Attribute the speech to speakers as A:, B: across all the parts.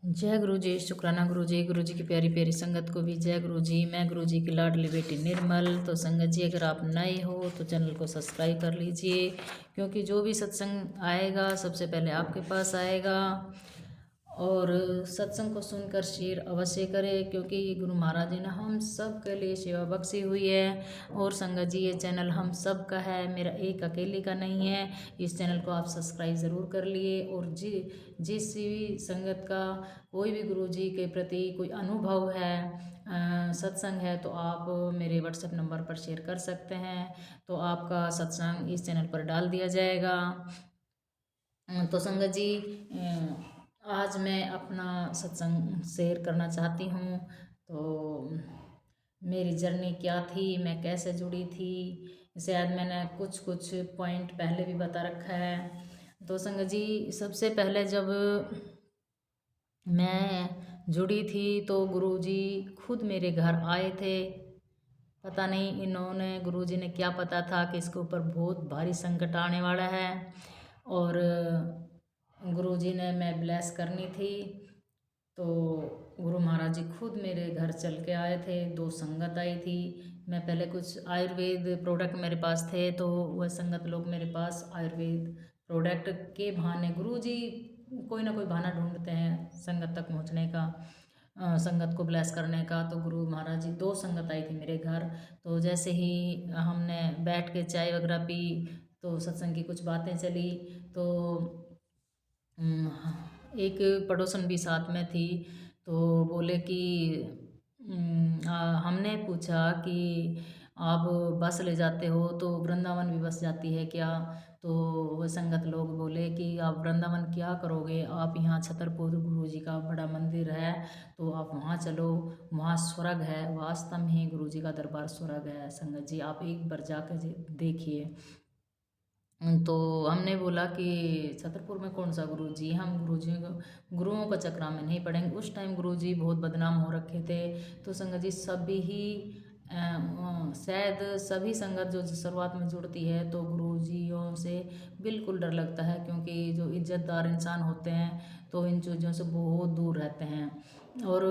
A: जय गुरु जी, शुक्राना गुरु जी की प्यारी प्यारी संगत को भी जय गुरु जी। मैं गुरु जी की लाडली बेटी निर्मल। तो संगत जी, अगर आप नए हो तो चैनल को सब्सक्राइब कर लीजिए, क्योंकि जो भी सत्संग आएगा सबसे पहले आपके पास आएगा। और सत्संग को सुनकर शेयर अवश्य करें, क्योंकि ये गुरु महाराज जी ने हम सब के लिए सेवा बख्शी हुई है। और संगत जी, ये चैनल हम सब का है, मेरा एक अकेले का नहीं है। इस चैनल को आप सब्सक्राइब ज़रूर कर लिए। और जिस भी संगत का कोई भी गुरु जी के प्रति कोई अनुभव है, सत्संग है, तो आप मेरे व्हाट्सएप नंबर पर शेयर कर सकते हैं। तो आपका सत्संग इस चैनल पर डाल दिया जाएगा। तो संगत जी, आज मैं अपना सत्संग शेयर करना चाहती हूँ। तो मेरी जर्नी क्या थी, मैं कैसे जुड़ी थी, शायद मैंने कुछ कुछ पॉइंट पहले भी बता रखा है। तो संगत जी, सबसे पहले जब मैं जुड़ी थी तो गुरुजी खुद मेरे घर आए थे। पता नहीं इन्होंने, गुरुजी ने क्या पता था कि इसके ऊपर बहुत भारी संकट आने वाला है। और गुरुजी ने मैं ब्लेस करनी थी, तो गुरु महाराज जी खुद मेरे घर चल के आए थे। 2 संगत आई थी। मैं पहले कुछ आयुर्वेद प्रोडक्ट मेरे पास थे, तो वह संगत लोग मेरे पास आयुर्वेद प्रोडक्ट के बहाने, गुरुजी कोई ना कोई बहाना ढूंढते हैं संगत तक पहुंचने का, संगत को ब्लेस करने का। तो गुरु महाराज जी 2 संगत आई थी मेरे घर। तो जैसे ही हमने बैठ के चाय वगैरह पी, तो सत्संग की कुछ बातें चली। तो एक पड़ोसन भी साथ में थी। तो बोले कि हमने पूछा कि आप बस ले जाते हो तो वृंदावन भी बस जाती है क्या? तो वह संगत लोग बोले कि आप वृंदावन क्या करोगे, आप यहाँ छतरपुर गुरु जी का बड़ा मंदिर है, तो आप वहाँ चलो, वहाँ स्वर्ग है, वास्तव में ही गुरु जी का दरबार स्वर्ग है। संगत जी, आप एक बार जाकर देखिए। तो हमने बोला कि छतरपुर में कौन सा गुरुजी, हम गुरुजी गुरुओं का चक्रा में नहीं पड़ेंगे। उस टाइम गुरुजी बहुत बदनाम हो रखे थे। तो संगत जी, सभी ही शायद सभी संगत जो शुरुआत में जुड़ती है तो गुरुजियों से बिल्कुल डर लगता है, क्योंकि जो इज्जतदार इंसान होते हैं तो इन चीज़ों से बहुत दूर रहते हैं। और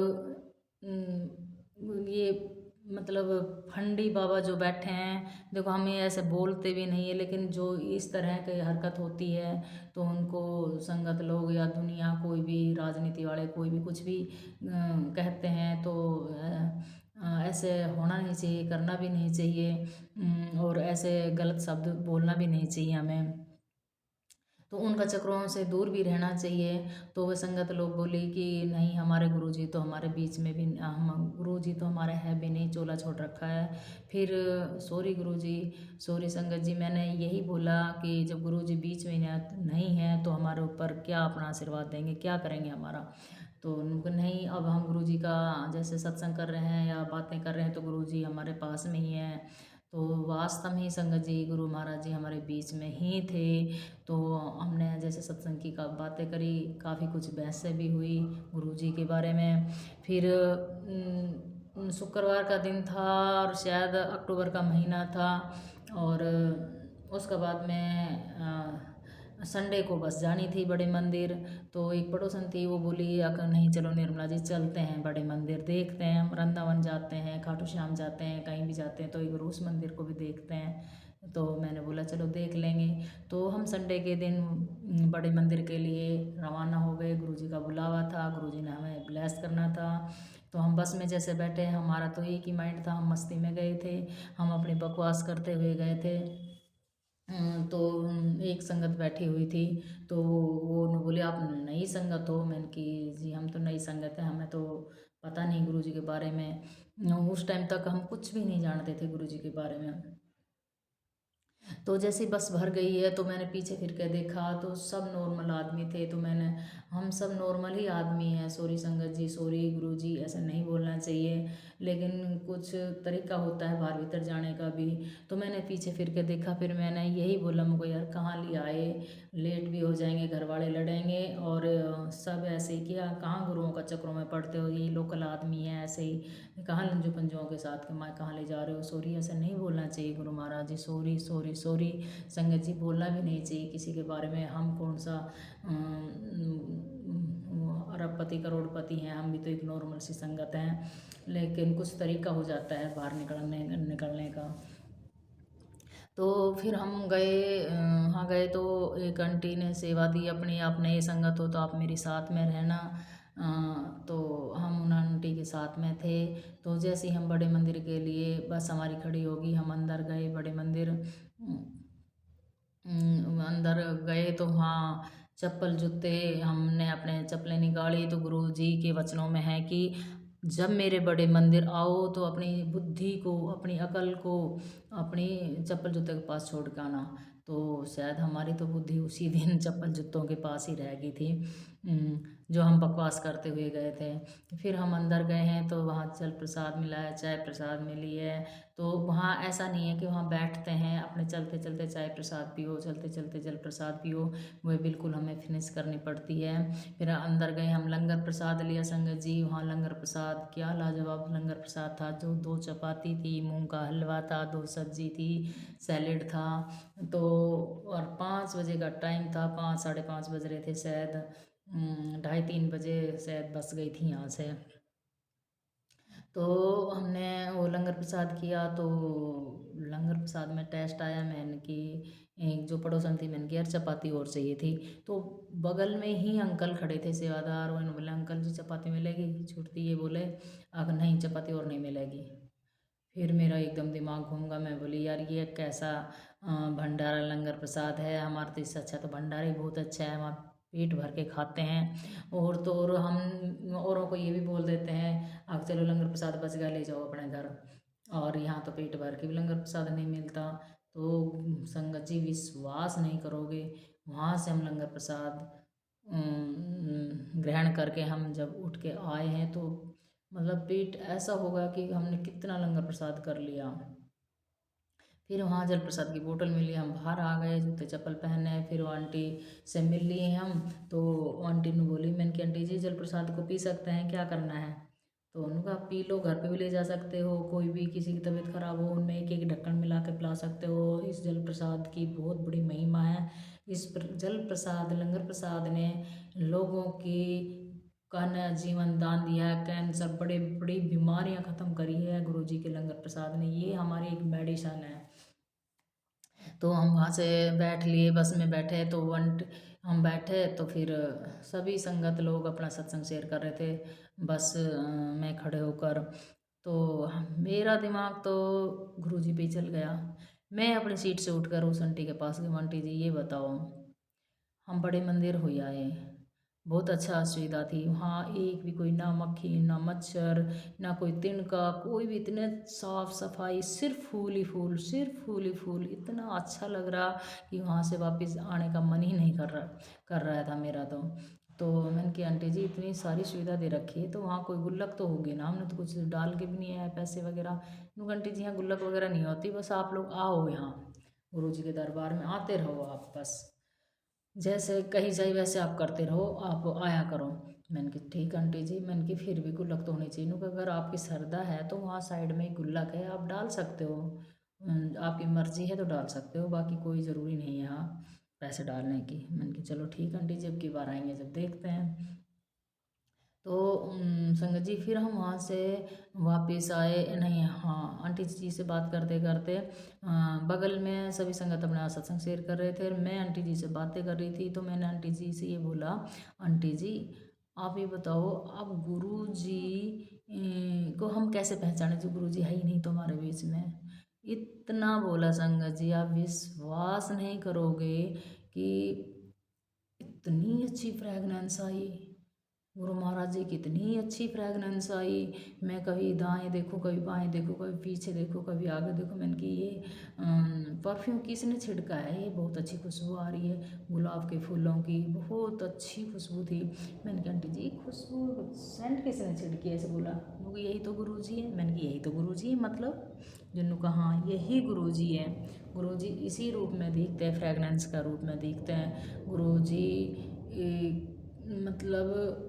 A: ये मतलब फंडी बाबा जो बैठे हैं, देखो हम ये ऐसे बोलते भी नहीं है, लेकिन जो इस तरह की हरकत होती है तो उनको संगत लोग या दुनिया, कोई भी राजनीति वाले, कोई भी कुछ भी कहते हैं। तो ऐसे होना नहीं चाहिए, करना भी नहीं चाहिए, और ऐसे गलत शब्द बोलना भी नहीं चाहिए हमें। तो उनका चक्रों से दूर भी रहना चाहिए। तो वह संगत लोग बोली कि नहीं, हमारे गुरुजी तो हमारे बीच में भी, हम गुरुजी तो हमारे है भी नहीं, चोला छोड़ रखा है। फिर सॉरी गुरुजी, सॉरी संगत जी, मैंने यही बोला कि जब गुरुजी बीच में नहीं है तो हमारे ऊपर क्या अपना आशीर्वाद देंगे, क्या करेंगे हमारा? तो उनको नहीं, अब हम गुरुजी का जैसे सत्संग कर रहे हैं या बातें कर रहे हैं तो गुरुजी हमारे पास में ही है। तो वास्तव में ही संगत जी, गुरु महाराज जी हमारे बीच में ही थे। तो हमने जैसे सत्संग की बातें करी, काफ़ी कुछ बहसें भी हुई गुरु जी के बारे में। फिर शुक्रवार का दिन था और शायद अक्टूबर का महीना था। और उसके बाद में संडे को बस जानी थी बड़े मंदिर। तो एक पड़ोसन थी, वो बोली अगर नहीं चलो निर्मला जी, चलते हैं बड़े मंदिर, देखते हैं, हम वृंदावन जाते हैं, खाटू श्याम जाते हैं, कहीं भी जाते हैं तो एक बार उस मंदिर को भी देखते हैं। तो मैंने बोला चलो देख लेंगे। तो हम संडे के दिन बड़े मंदिर के लिए रवाना हो गए। गुरुजी का बुलावा था, गुरुजी ने हमें ब्लेस करना था। तो हम बस में जैसे बैठे, हमारा तो एक ही माइंड था, हम मस्ती में गए थे, हम अपनी बकवास करते हुए गए थे। तो एक संगत बैठी हुई थी, तो वो न बोले आप नई संगत हो? मैंने कि जी हम तो नई संगत है, हमें तो पता नहीं गुरुजी के बारे में। उस टाइम तक हम कुछ भी नहीं जानते थे गुरुजी के बारे में। तो जैसे बस भर गई है तो मैंने पीछे फिर के देखा तो सब नॉर्मल आदमी थे। तो मैंने, हम सब नॉर्मल ही आदमी हैं, सॉरी संगत जी, सॉरी गुरुजी, ऐसा नहीं बोलना चाहिए, लेकिन कुछ तरीका होता है बाहर भीतर जाने का भी। तो मैंने पीछे फिर के देखा, फिर मैंने यही बोला, मुझको यार कहाँ ले आए, लेट भी हो जाएंगे, घर वाले लड़ेंगे, और सब ऐसे ही किया, कहाँ गुरुओं का चक्रों में पड़ते हो, यही लोकल आदमी है, ऐसे ही कहाँ लंजू पंजुओं के साथ के मैं कहाँ ले जा रहे हो, सॉरी ऐसा नहीं बोलना चाहिए गुरु महाराज जी, सॉरी सॉरी सॉरी। संगत जी, बोलना भी नहीं चाहिए किसी के बारे में, हम कौन सा अरबपति करोड़पति हैं, हम भी तो एक नॉर्मल सी संगत हैं, लेकिन कुछ तरीका हो जाता है बाहर निकलने का। तो फिर हम गए, वहाँ गए तो एक आंटी ने सेवा दी अपनी, आप नए संगत हो तो आप मेरे साथ में रहना। तो हम उन आंटी के साथ में थे। तो जैसे ही हम बड़े मंदिर के लिए बस हमारी खड़ी होगी, हम अंदर गए बड़े मंदिर। अंदर गए तो वहाँ चप्पल जूते हमने अपने चप्पलें निकाली, तो गुरु जी के वचनों में है कि जब मेरे बड़े मंदिर आओ तो अपनी बुद्धि को, अपनी अकल को अपनी चप्पल जूते के पास छोड़ के आना। तो शायद हमारी तो बुद्धि उसी दिन चप्पल जूतों के पास ही रह गई थी, जो हम बकवास करते हुए गए थे। फिर हम अंदर गए हैं तो वहाँ जल प्रसाद मिला है, चाय प्रसाद मिली है। तो वहाँ ऐसा नहीं है कि वहाँ बैठते हैं अपने चलते चलते चाय प्रसाद पियो, चलते चलते जल प्रसाद पियो, वह बिल्कुल हमें फिनिश करनी पड़ती है। फिर अंदर गए, हम लंगर प्रसाद लिया संगत जी। वहाँ लंगर प्रसाद क्या लाजवाब लंगर प्रसाद था, जो 2 चपाती थी, मूंग का हलवा था, 2 सब्जी थी, सैलेड था। तो और 5 बजे का टाइम था, 5 साढ़े 5 बज रहे थे शायद, 2:30-3 बजे शायद बस गई थी यहाँ से। तो हमने वो लंगर प्रसाद किया। तो लंगर प्रसाद में टेस्ट आया, मैंने कि एक जो पड़ोसन थी, मैंने कि यार चपाती और चाहिए थी। तो बगल में ही अंकल खड़े थे सेवादार, उन्होंने बोला अंकल जी चपाती मिलेगी छूटती, ये बोले अगर नहीं चपाती और नहीं मिलेगी। फिर मेरा एकदम दिमाग घूम गया, मैं बोली यार ये कैसा भंडारा लंगर प्रसाद है, हमारा तो इससे अच्छा तो भंडारा ही बहुत अच्छा है, हम पेट भर के खाते हैं। और तो और हम औरों को ये भी बोल देते हैं अब चलो लंगर प्रसाद बच गया ले जाओ अपने घर, और यहाँ तो पेट भर के भी लंगर प्रसाद नहीं मिलता। तो संगत जी विश्वास नहीं करोगे, वहाँ से हम लंगर प्रसाद ग्रहण करके हम जब उठ के आए हैं तो मतलब पेट ऐसा होगा कि हमने कितना लंगर प्रसाद कर लिया। फिर वहाँ जल प्रसाद की बोतल मिली, हम बाहर आ गए जूते चप्पल पहने। फिर वो आंटी से मिल लिए हम, तो आंटी ने बोली, मैंने कि आंटी जी जल प्रसाद को पी सकते हैं, क्या करना है? तो उन्होंने कहा पी लो, घर पे भी ले जा सकते हो, कोई भी किसी की तबीयत खराब हो उनमें एक एक ढक्कन मिला के पिला सकते हो। इस जल प्रसाद की बहुत बड़ी महिमा है। जल प्रसाद लंगर प्रसाद ने लोगों की का नया जीवन दान दिया है, कैंसर बड़े बड़ी बीमारियां ख़त्म करी है गुरु जी के लंगर प्रसाद ने, ये हमारी एक मेडिसन है। तो हम वहाँ से बैठ लिए, बस में बैठे तो हम बैठे तो फिर सभी संगत लोग अपना सत्संग शेयर कर रहे थे बस में खड़े होकर। तो मेरा दिमाग तो गुरुजी पे ही चल गया। मैं अपनी सीट से उठकर उस आंटी के पास गई, आंटी जी ये बताओ, हम बड़े मंदिर हो आए, बहुत अच्छा सुविधा थी वहाँ, एक भी कोई ना मक्खी ना मच्छर ना कोई तिनका, कोई भी, इतने साफ सफाई, सिर्फ फूल ही फूल, सिर्फ फूल ही फूल, इतना अच्छा लग रहा कि वहाँ से वापस आने का मन ही नहीं कर रहा था मेरा। तो मैंने कि आंटी जी इतनी सारी सुविधा दे रखी है तो वहाँ कोई गुल्लक तो होगी ना, हमने तो कुछ डाल के भी नहीं आया पैसे वगैरह। क्योंकि आंटी जी यहाँ गुल्लक वगैरह नहीं होती, बस आप लोग आओ यहाँ गुरु जी के दरबार में आते रहो, आप बस जैसे कही जाए वैसे आप करते रहो, आप आया करो। मैंने कहा ठीक आंटी जी, मैंने कि फिर भी गुल्लक तो होनी चाहिए। उन्होंने कहा अगर आपकी श्रद्धा है तो वहाँ साइड में एक गुल्लक है, आप डाल सकते हो, आपकी मर्जी है तो डाल सकते हो, बाकी कोई ज़रूरी नहीं है यहाँ पैसे डालने की। मैंने कहा चलो ठीक आंटी जी, अब की बार आएंगे जब देखते हैं। तो संगत जी फिर हम वहाँ से वापस आए, नहीं हाँ आंटी जी से बात करते करते बगल में सभी संगत अपना सत्संग शेयर कर रहे थे और मैं आंटी जी से बातें कर रही थी। तो मैंने आंटी जी से ये बोला, आंटी जी आप ये बताओ अब गुरु जी को हम कैसे पहचाने, जो गुरु जी है ही नहीं तो हमारे बीच में। इतना बोला संगत जी, आप विश्वास नहीं करोगे कि इतनी अच्छी फ्रेगनेंस आई, गुरु महाराज जी कितनी अच्छी फ्रेगनेंस आई। मैं कभी दाएं देखूं, कभी बाएं देखूं, कभी पीछे देखूं, कभी आगे देखूं, मैंने कि ये परफ्यूम किसने छिड़का है, ये बहुत अच्छी खुशबू आ रही है, गुलाब के फूलों की बहुत अच्छी खुशबू थी। मैंने कहा आंटी जी खुशबू सेंट किसने छिड़की है, ऐसे बोला। क्योंकि यही तो गुरु जी है। मैंने कि यही तो गुरु जी है मतलब, जिन्हों कहा हाँ यही गुरु जी है। गुरु जी इसी रूप में दिखते हैं, फ्रेगनेंस का रूप में दिखते हैं गुरु जी। मतलब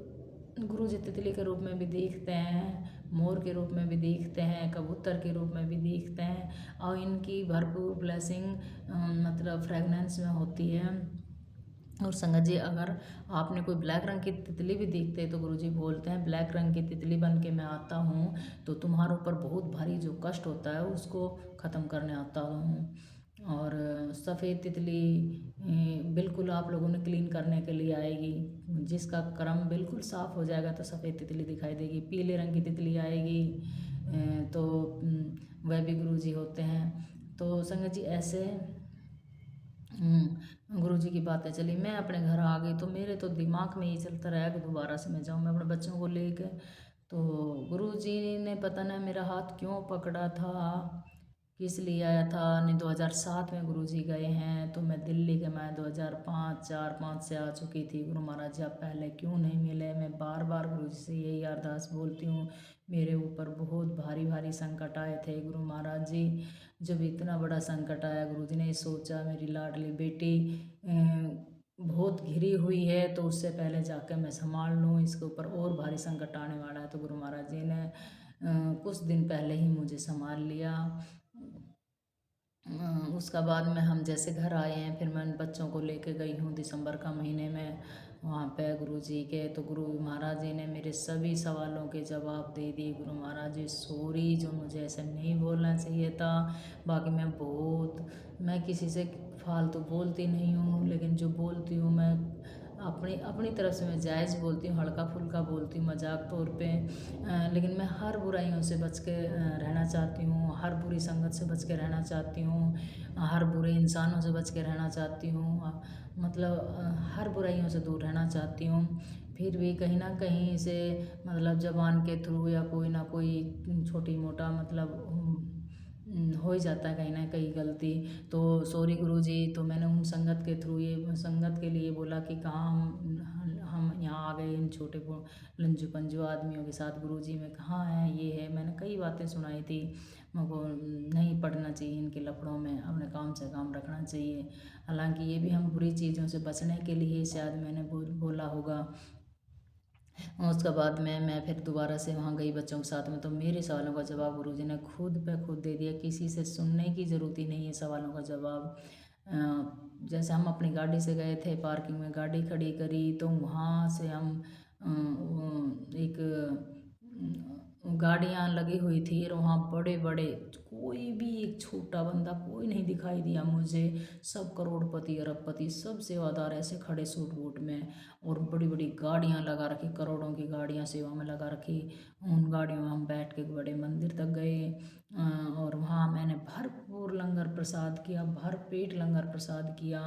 A: गुरु जी तितली के रूप में भी दिखते हैं, मोर के रूप में भी दिखते हैं, कबूतर के रूप में भी दिखते हैं, और इनकी भरपूर ब्लेसिंग मतलब फ्रेगनेंस में होती है। और संगत जी, अगर आपने कोई ब्लैक रंग की तितली भी देखते तो गुरुजी बोलते हैं ब्लैक रंग की तितली बन के मैं आता हूँ तो तुम्हारे ऊपर बहुत भारी जो कष्ट होता है उसको ख़त्म करने आता हूँ। और सफ़ेद तितली बिल्कुल आप लोगों ने क्लीन करने के लिए आएगी, जिसका क्रम बिल्कुल साफ़ हो जाएगा तो सफ़ेद तितली दिखाई देगी। पीले रंग की तितली आएगी तो वह भी गुरुजी होते हैं। तो संगत जी ऐसे गुरुजी की बातें चली, मैं अपने घर आ गई तो मेरे तो दिमाग में ये चलता रहा कि दोबारा से मैं जाऊँ मैं अपने बच्चों को लेकर। तो गुरुजी ने पता नहीं मेरा हाथ क्यों पकड़ा था, किस लिए आया था। नहीं 2007 में गुरुजी गए हैं तो मैं दिल्ली के मैं 2005 4 5 से आ चुकी थी। गुरु महाराज जी आप पहले क्यों नहीं मिले। मैं बार बार गुरुजी से यही अरदास बोलती हूँ। मेरे ऊपर बहुत भारी भारी संकट आए थे गुरु महाराज जी। जब इतना बड़ा संकट आया गुरुजी ने सोचा मेरी लाडली बेटी बहुत घिरी हुई है तो उससे पहले जाकर मैं संभाल लूँ, इसके ऊपर और भारी संकट आने वाला है। तो गुरु महाराज जी ने कुछ दिन पहले ही मुझे संभाल लिया। उसका बाद में हम जैसे घर आए हैं फिर मैं बच्चों को लेके गई हूँ दिसंबर का महीने में वहाँ पे गुरुजी के। तो गुरु महाराज जी ने मेरे सभी सवालों के जवाब दे दिए। गुरु महाराज जी सॉरी, जो मुझे ऐसे नहीं बोलना चाहिए था। बाकी मैं किसी से फालतू बोलती नहीं हूँ, लेकिन जो बोलती हूँ मैं अपनी अपनी तरफ से मैं जायज़ बोलती हूँ, हल्का फुल्का बोलती हूँ मजाक तौर पे। लेकिन मैं हर बुराइयों से बच के रहना चाहती हूँ, हर बुरी संगत से बच के रहना चाहती हूँ, हर बुरे इंसानों से बच के रहना चाहती हूँ, मतलब हर बुराइयों से दूर रहना चाहती हूँ। फिर भी कहीं ना कहीं से मतलब ज़बान के थ्रू या कोई ना कोई छोटी मोटा मतलब हो ही जाता है कहीं ना कहीं गलती। तो सॉरी गुरुजी। तो मैंने उन संगत के थ्रू ये संगत के लिए बोला कि कहाँ हम यहाँ आ गए इन छोटे लंजू पंजू आदमियों के साथ। गुरुजी में कहाँ है ये है, मैंने कई बातें सुनाई थी। मुझको नहीं पढ़ना चाहिए इनके लफड़ों में, अपने काम से काम रखना चाहिए। हालांकि ये भी हम बुरी चीज़ों से बचने के लिए शायद मैंने बोला होगा। उसके बाद में मैं फिर दोबारा से वहाँ गई बच्चों के साथ में, तो मेरे सवालों का जवाब गुरुजी ने खुद पे खुद दे दिया। किसी से सुनने की ज़रूरत ही नहीं है सवालों का जवाब। जैसे हम अपनी गाड़ी से गए थे, पार्किंग में गाड़ी खड़ी करी तो वहाँ से हम एक गाड़ियाँ लगी हुई थी और वहाँ बड़े बड़े कोई भी एक छोटा बंदा कोई नहीं दिखाई दिया मुझे। सब करोड़पति अरबपति सब सेवादार ऐसे खड़े सूट बूट में, और बड़ी बड़ी गाड़ियाँ लगा रखी, करोड़ों की गाड़ियाँ सेवा में लगा रखी। उन गाड़ियों में हम बैठ के बड़े मंदिर तक गए और वहाँ मैंने भरपूर लंगर प्रसाद किया, भर पेट लंगर प्रसाद किया।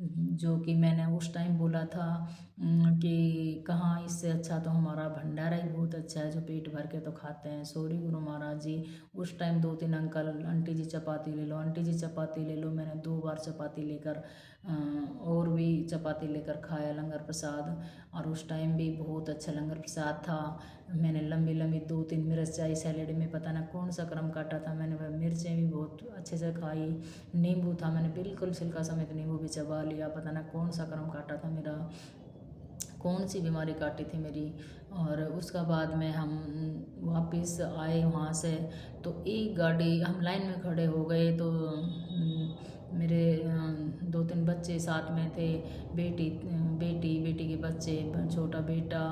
A: जो कि मैंने उस टाइम बोला था कि कहाँ इससे अच्छा तो हमारा भंडारा ही बहुत अच्छा है जो पेट भर के तो खाते हैं। सॉरी गुरु महाराज जी। उस टाइम 2-3 अंकल आंटी जी चपाती ले लो, आंटी जी चपाती ले लो, मैंने 2 बार चपाती लेकर और भी चपाती लेकर खाया लंगर प्रसाद। और उस टाइम भी बहुत अच्छा लंगर प्रसाद था। मैंने लंबी लंबी 2-3 मिर्चाई सैलेड में पता ना कौन सा क्रम काटा था, मैंने वह मिर्चें भी बहुत अच्छे से खाई। नींबू था, मैंने बिल्कुल छिलका समेत नींबू भी चबा लिया। पता ना कौन सा क्रम काटा था मेरा, कौन सी बीमारी काटी थी मेरी। और उसका बाद में हम वापस आए वहाँ से, तो एक गाड़ी हम लाइन में खड़े हो गए। तो मेरे 2-3 बच्चे साथ में थे, बेटी के बच्चे, छोटा बेटा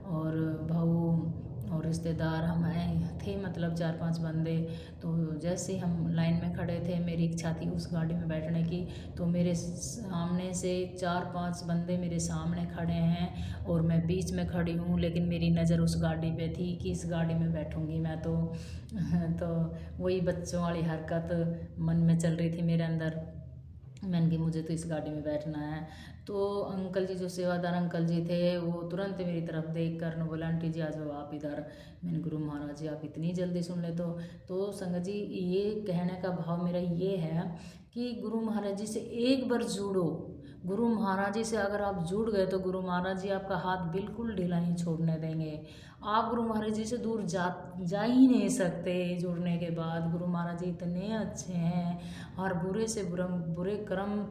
A: और बहू और रिश्तेदार हम आए थे, मतलब 4-5 बंदे। तो जैसे ही हम लाइन में खड़े थे, मेरी इच्छा थी उस गाड़ी में बैठने की। तो मेरे सामने से 4-5 बंदे मेरे सामने खड़े हैं और मैं बीच में खड़ी हूँ, लेकिन मेरी नज़र उस गाड़ी पे थी कि इस गाड़ी में बैठूँगी मैं। तो वही बच्चों वाली हरकत मन में चल रही थी मेरे अंदर। मैंने कि मुझे तो इस गाड़ी में बैठना है। तो अंकल जी, जो सेवादार अंकल जी थे, वो तुरंत मेरी तरफ देख कर न बोला आंटी जी आ जाओ आप इधर। मैंने गुरु महाराज जी आप इतनी जल्दी सुन ले। तो संगत जी, ये कहने का भाव मेरा ये है कि गुरु महाराज जी से एक बार जुड़ो। गुरु महाराज जी से अगर आप जुड़ गए तो गुरु महाराज जी आपका हाथ बिल्कुल ढीला नहीं छोड़ने देंगे। आप गुरु महाराज जी से दूर जा ही नहीं सकते। जुड़ने के बाद गुरु महाराज जी इतने अच्छे हैं, और बुरे से बुरे कर्म,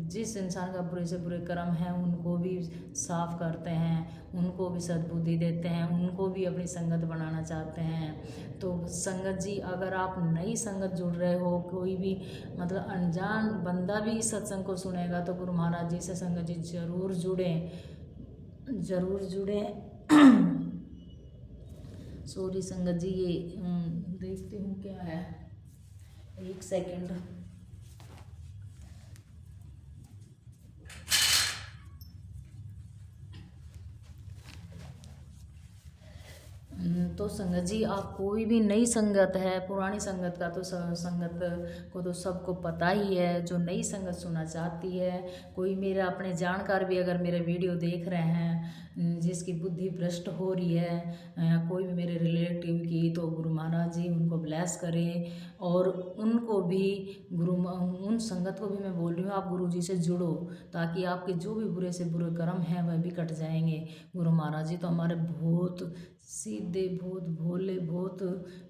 A: जिस इंसान का बुरे से बुरे कर्म हैं उनको भी साफ करते हैं, उनको भी सद्बुद्धि देते हैं, उनको भी अपनी संगत बनाना चाहते हैं। तो संगत जी, अगर आप नई संगत जुड़ रहे हो, कोई भी मतलब अनजान बंदा भी इस सत्संग को सुनेगा तो गुरु महाराज जी से संगत जी ज़रूर जुड़ें, ज़रूर जुड़ें। सॉरी संगत जी, ये देखती हूँ क्या है, एक सेकंड। तो संगत जी, आप कोई भी नई संगत है, पुरानी संगत का तो संगत को तो सबको पता ही है। जो नई संगत सुनना चाहती है, कोई मेरा अपने जानकार भी अगर मेरे वीडियो देख रहे हैं, जिसकी बुद्धि भ्रष्ट हो रही है, कोई भी मेरे रिलेटिव की, तो गुरु महाराज जी उनको ब्लेस करें। और उनको भी उन संगत को भी मैं बोल रही हूँ, आप गुरु जी से जुड़ो, ताकि आपके जो भी बुरे से बुरे कर्म हैं वह भी कट जाएंगे। गुरु महाराज जी तो हमारे बहुत सीधे, बहुत भोले, बहुत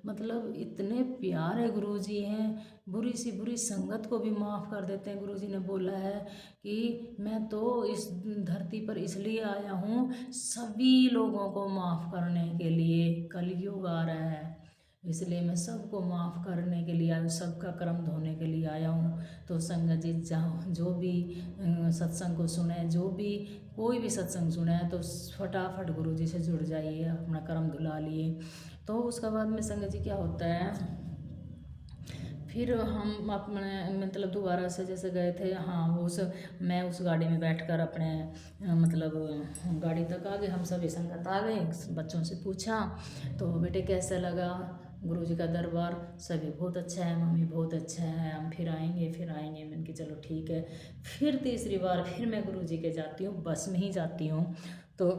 A: मतलब इतने प्यारे गुरु जी हैं। बुरी सी बुरी संगत को भी माफ़ कर देते हैं। गुरु जी ने बोला है कि मैं तो इस धरती पर इसलिए आया हूँ सभी लोगों को माफ़ करने के लिए। कलयुग आ रहा है, इसलिए मैं सबको माफ़ करने के लिए आया हूँ, सबका कर्म धोने के लिए आया हूँ। तो संगत जी जहाँ जो भी सत्संग को सुने, जो भी कोई भी सत्संग सुने, तो फटाफट गुरु जी से जुड़ जाइए, अपना कर्म धुला लिए। तो उसके बाद में संगत जी क्या होता है, फिर हम अपने मतलब दोबारा से जैसे गए थे, हाँ मैं उस गाड़ी में बैठकर अपने मतलब गाड़ी तक आ गए। हम सभी संगत आ गए, बच्चों से पूछा तो बेटे कैसा लगा गुरुजी का दरबार। सभी बहुत अच्छा है मम्मी, बहुत अच्छा है, हम फिर आएंगे फिर आएंगे। मैंने कि चलो ठीक है। फिर तीसरी बार फिर मैं गुरुजी के जाती हूँ, बस में ही जाती हूँ। तो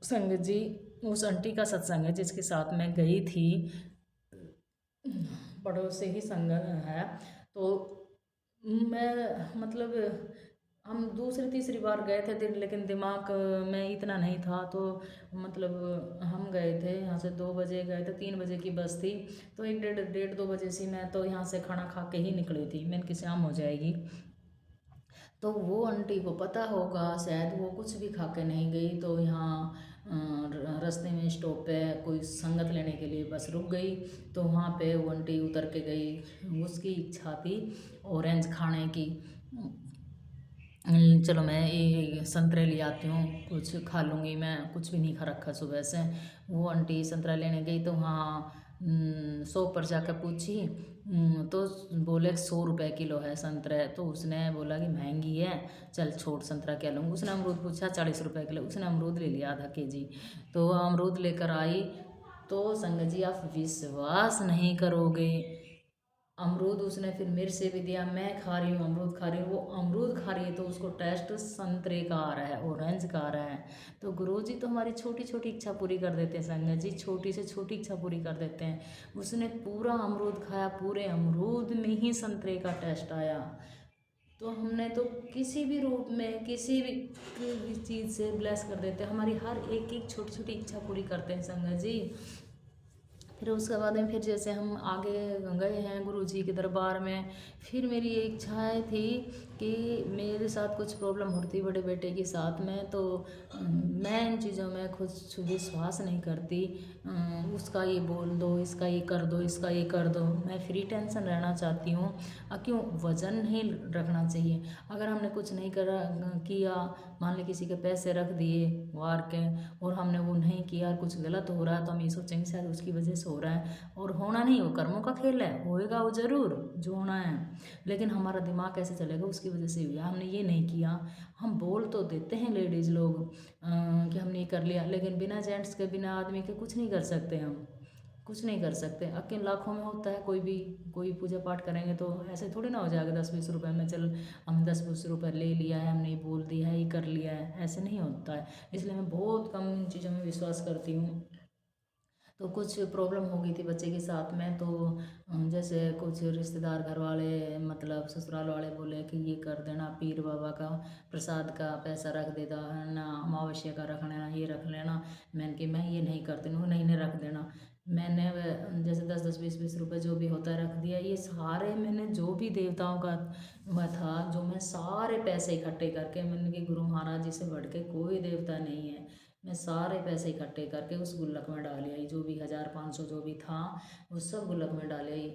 A: संगत जी, उस आंटी का सत्संग है जिसके साथ मैं गई थी, पड़ोस से ही संग है। तो मैं मतलब हम दूसरी तीसरी बार गए थे दिन, लेकिन दिमाग में इतना नहीं था। तो मतलब हम गए थे यहाँ से 2 बजे गए थे, 3 बजे की बस थी। तो 1 डेढ़ 2 बजे से मैं तो यहाँ से खाना खा के ही निकली थी। मैंने कि शाम हो जाएगी। तो वो आंटी को पता होगा शायद, वो कुछ भी खा के नहीं गई। तो यहाँ रास्ते में स्टॉप पे कोई संगत लेने के लिए बस रुक गई। तो वहाँ पे वो आंटी उतर के गई, उसकी इच्छा थी ऑरेंज खाने की। चलो मैं ये संतरे ले आती हूँ, कुछ खा लूँगी, मैं कुछ भी नहीं खा रखा सुबह से। वो आंटी संतरा लेने गई तो वहाँ शॉप पर जाकर पूछी, तो बोले 100 रुपये किलो है संतरे। तो उसने बोला कि महंगी है, चल छोड़ संतरा क्या लूँगी। उसने अमरूद पूछा 40 रुपये किलो, उसने अमरूद ले लिया आधा केजी। तो अमरूद लेकर आई। तो संगत जी आप विश्वास नहीं करोगे, अमरूद उसने फिर मेरे से भी दिया। मैं खा रही हूँ, अमरूद खा रही हूँ, वो अमरूद खा रही है तो उसको टेस्ट संतरे का आ रहा है, ऑरेंज का आ रहा है। तो गुरुजी तो हमारी छोटी छोटी इच्छा पूरी कर देते हैं संगत जी, छोटी से छोटी इच्छा पूरी कर देते हैं। उसने पूरा अमरूद खाया, पूरे अमरूद में ही संतरे का टेस्ट आया। तो हमने तो किसी भी रूप में किसी भी चीज़ से ब्लेस कर देते हैं, हमारी हर एक एक छोटी छोटी इच्छा पूरी करते हैं संगत जी। फिर उसके बाद में फिर जैसे हम आगे गए हैं गुरु जी के दरबार में, फिर मेरी ये इच्छाएँ थी कि मेरे साथ कुछ प्रॉब्लम होती बड़े बेटे के साथ में। तो मैं इन चीज़ों में खुद विश्वास नहीं करती। उसका ये बोल दो, इसका ये कर दो, इसका ये कर दो। मैं फ्री टेंशन रहना चाहती हूँ। क्यों वज़न नहीं रखना चाहिए। अगर हमने कुछ नहीं करा किया, मान ली किसी के पैसे रख दिए वार के, और हमने वो नहीं किया, कुछ गलत हो रहा है, तो हम ये सोचेंगे शायद उसकी वजह से हो रहा है। और होना नहीं, वो कर्मों का खेल है, होएगा वो ज़रूर जो होना है। लेकिन हमारा दिमाग कैसे चलेगा उसकी वजह से हुआ, हमने ये नहीं किया। हम बोल तो देते हैं लेडीज़ लोग कि हमने ये कर लिया, लेकिन बिना जेंट्स के बिना आदमी के कुछ नहीं कर सकते, हम कुछ नहीं कर सकते। अकेले लाखों में होता है, कोई पूजा पाठ करेंगे तो ऐसे थोड़ी ना हो जाएगा 10-20 रुपए में, चल हम 10-20 रुपये ले लिया है, हमने ये बोल दिया है, ये कर लिया है, ऐसे नहीं होता है। इसलिए मैं बहुत कम इन चीज़ों में विश्वास करती हूँ। तो कुछ प्रॉब्लम हो गई थी बच्चे के साथ में। तो जैसे कुछ रिश्तेदार घर वाले मतलब ससुराल वाले बोले कि ये कर देना, पीर बाबा का प्रसाद का पैसा रख देता है ना, अमावस्या का रख लेना, ये रख लेना। मैंने कि मैं ये नहीं करती हूँ, नहीं नहीं रख देना। मैंने जैसे 10-10 20-20 रुपये जो भी होता है रख दिया। ये सारे मैंने जो भी देवताओं का वह था, जो मैं सारे पैसे इकट्ठे करके, मैंने कि गुरु महाराज जी से बढ़ के कोई देवता नहीं है, मैं सारे पैसे इकट्ठे करके उस गुल्लक में डाल आई। जो भी 1500 जो भी था वो सब गुल्लक में डाल आई।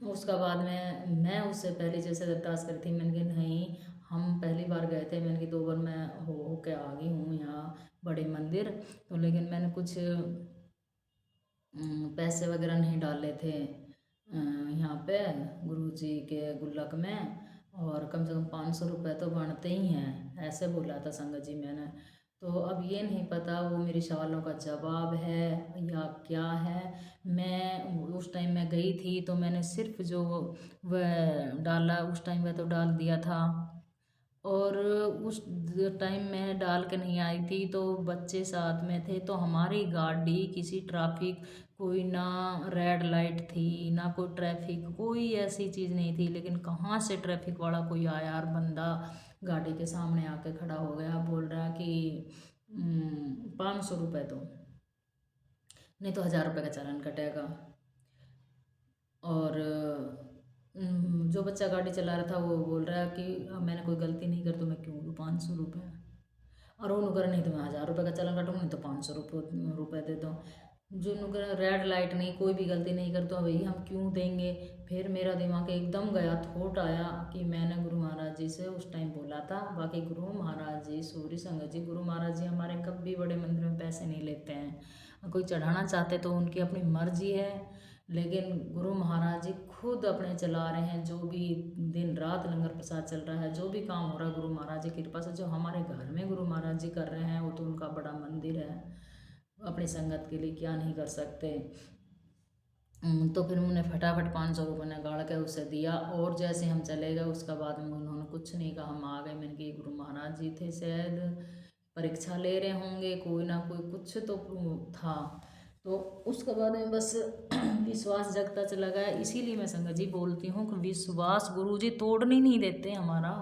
A: उसका बाद में मैं उससे पहले जैसे अरदास करी थी, मैंने कहा नहीं, हम पहली बार गए थे, मैंने कि 2 बार मैं हो के आ गई हूँ यहाँ बड़े मंदिर। तो लेकिन मैंने कुछ पैसे वगैरह नहीं डाले थे यहाँ पे गुरुजी के गुल्लक में, और कम से कम 500 रुपये तो बनते ही हैं, ऐसे बोला था संगत जी मैंने। तो अब ये नहीं पता वो मेरे सवालों का जवाब है या क्या है। मैं उस टाइम मैं गई थी तो मैंने सिर्फ जो वह डाला उस टाइम वह तो डाल दिया था, और उस टाइम मैं डाल के नहीं आई थी तो बच्चे साथ में थे, तो हमारी गाड़ी किसी ट्रैफिक, कोई ना रेड लाइट थी ना कोई ट्रैफिक, कोई ऐसी चीज़ नहीं थी, लेकिन कहाँ से ट्रैफिक वाला कोई आया और बंदा गाड़ी के सामने आके खड़ा हो गया, बोल रहा कि 500 रुपये दो, नहीं तो 1000 रुपये का चालान कटेगा। और जो बच्चा गाड़ी चला रहा था वो बोल रहा है कि मैंने कोई गलती नहीं कर तो मैं क्यों दूँ 500 रुपये, और वो नुकर नहीं तो मैं 1000 रुपये का चालान काटूंगा, नहीं तो 500 रुपये दे दो। जो नुकर रेड लाइट नहीं, कोई भी गलती नहीं करते तो भाई हम क्यों देंगे। फिर मेरा दिमाग एकदम गया, थॉट आया कि मैंने गुरु महाराज जी से उस टाइम बोला था। बाकी गुरु महाराज जी, सूर्य संगत जी, गुरु महाराज जी हमारे कभी बड़े मंदिर में पैसे नहीं लेते हैं, कोई चढ़ाना चाहते तो उनकी अपनी मर्जी है, लेकिन गुरु महाराज जी खुद अपने चला रहे हैं। जो भी दिन रात लंगर प्रसाद चल रहा है, जो भी काम हो रहा है गुरु महाराज जी की कृपा से। जो हमारे घर में गुरु महाराज जी कर रहे हैं वो तो उनका बड़ा मंदिर है, अपनी संगत के लिए क्या नहीं कर सकते। तो फिर उन्होंने फटाफट 500 रुपये ने गाड़ के उसे दिया, और जैसे हम चले गए उसका बाद में उन्होंने कुछ नहीं कहा, हम आ गए। मैंने कि गुरु महाराज जी थे, शायद परीक्षा ले रहे होंगे, कोई ना कोई कुछ तो था। तो उसके बाद में बस विश्वास जगता चला गया। इसीलिए मैं संगत जी बोलती हूँ कि विश्वास गुरुजी तोड़ने नहीं देते हमारा।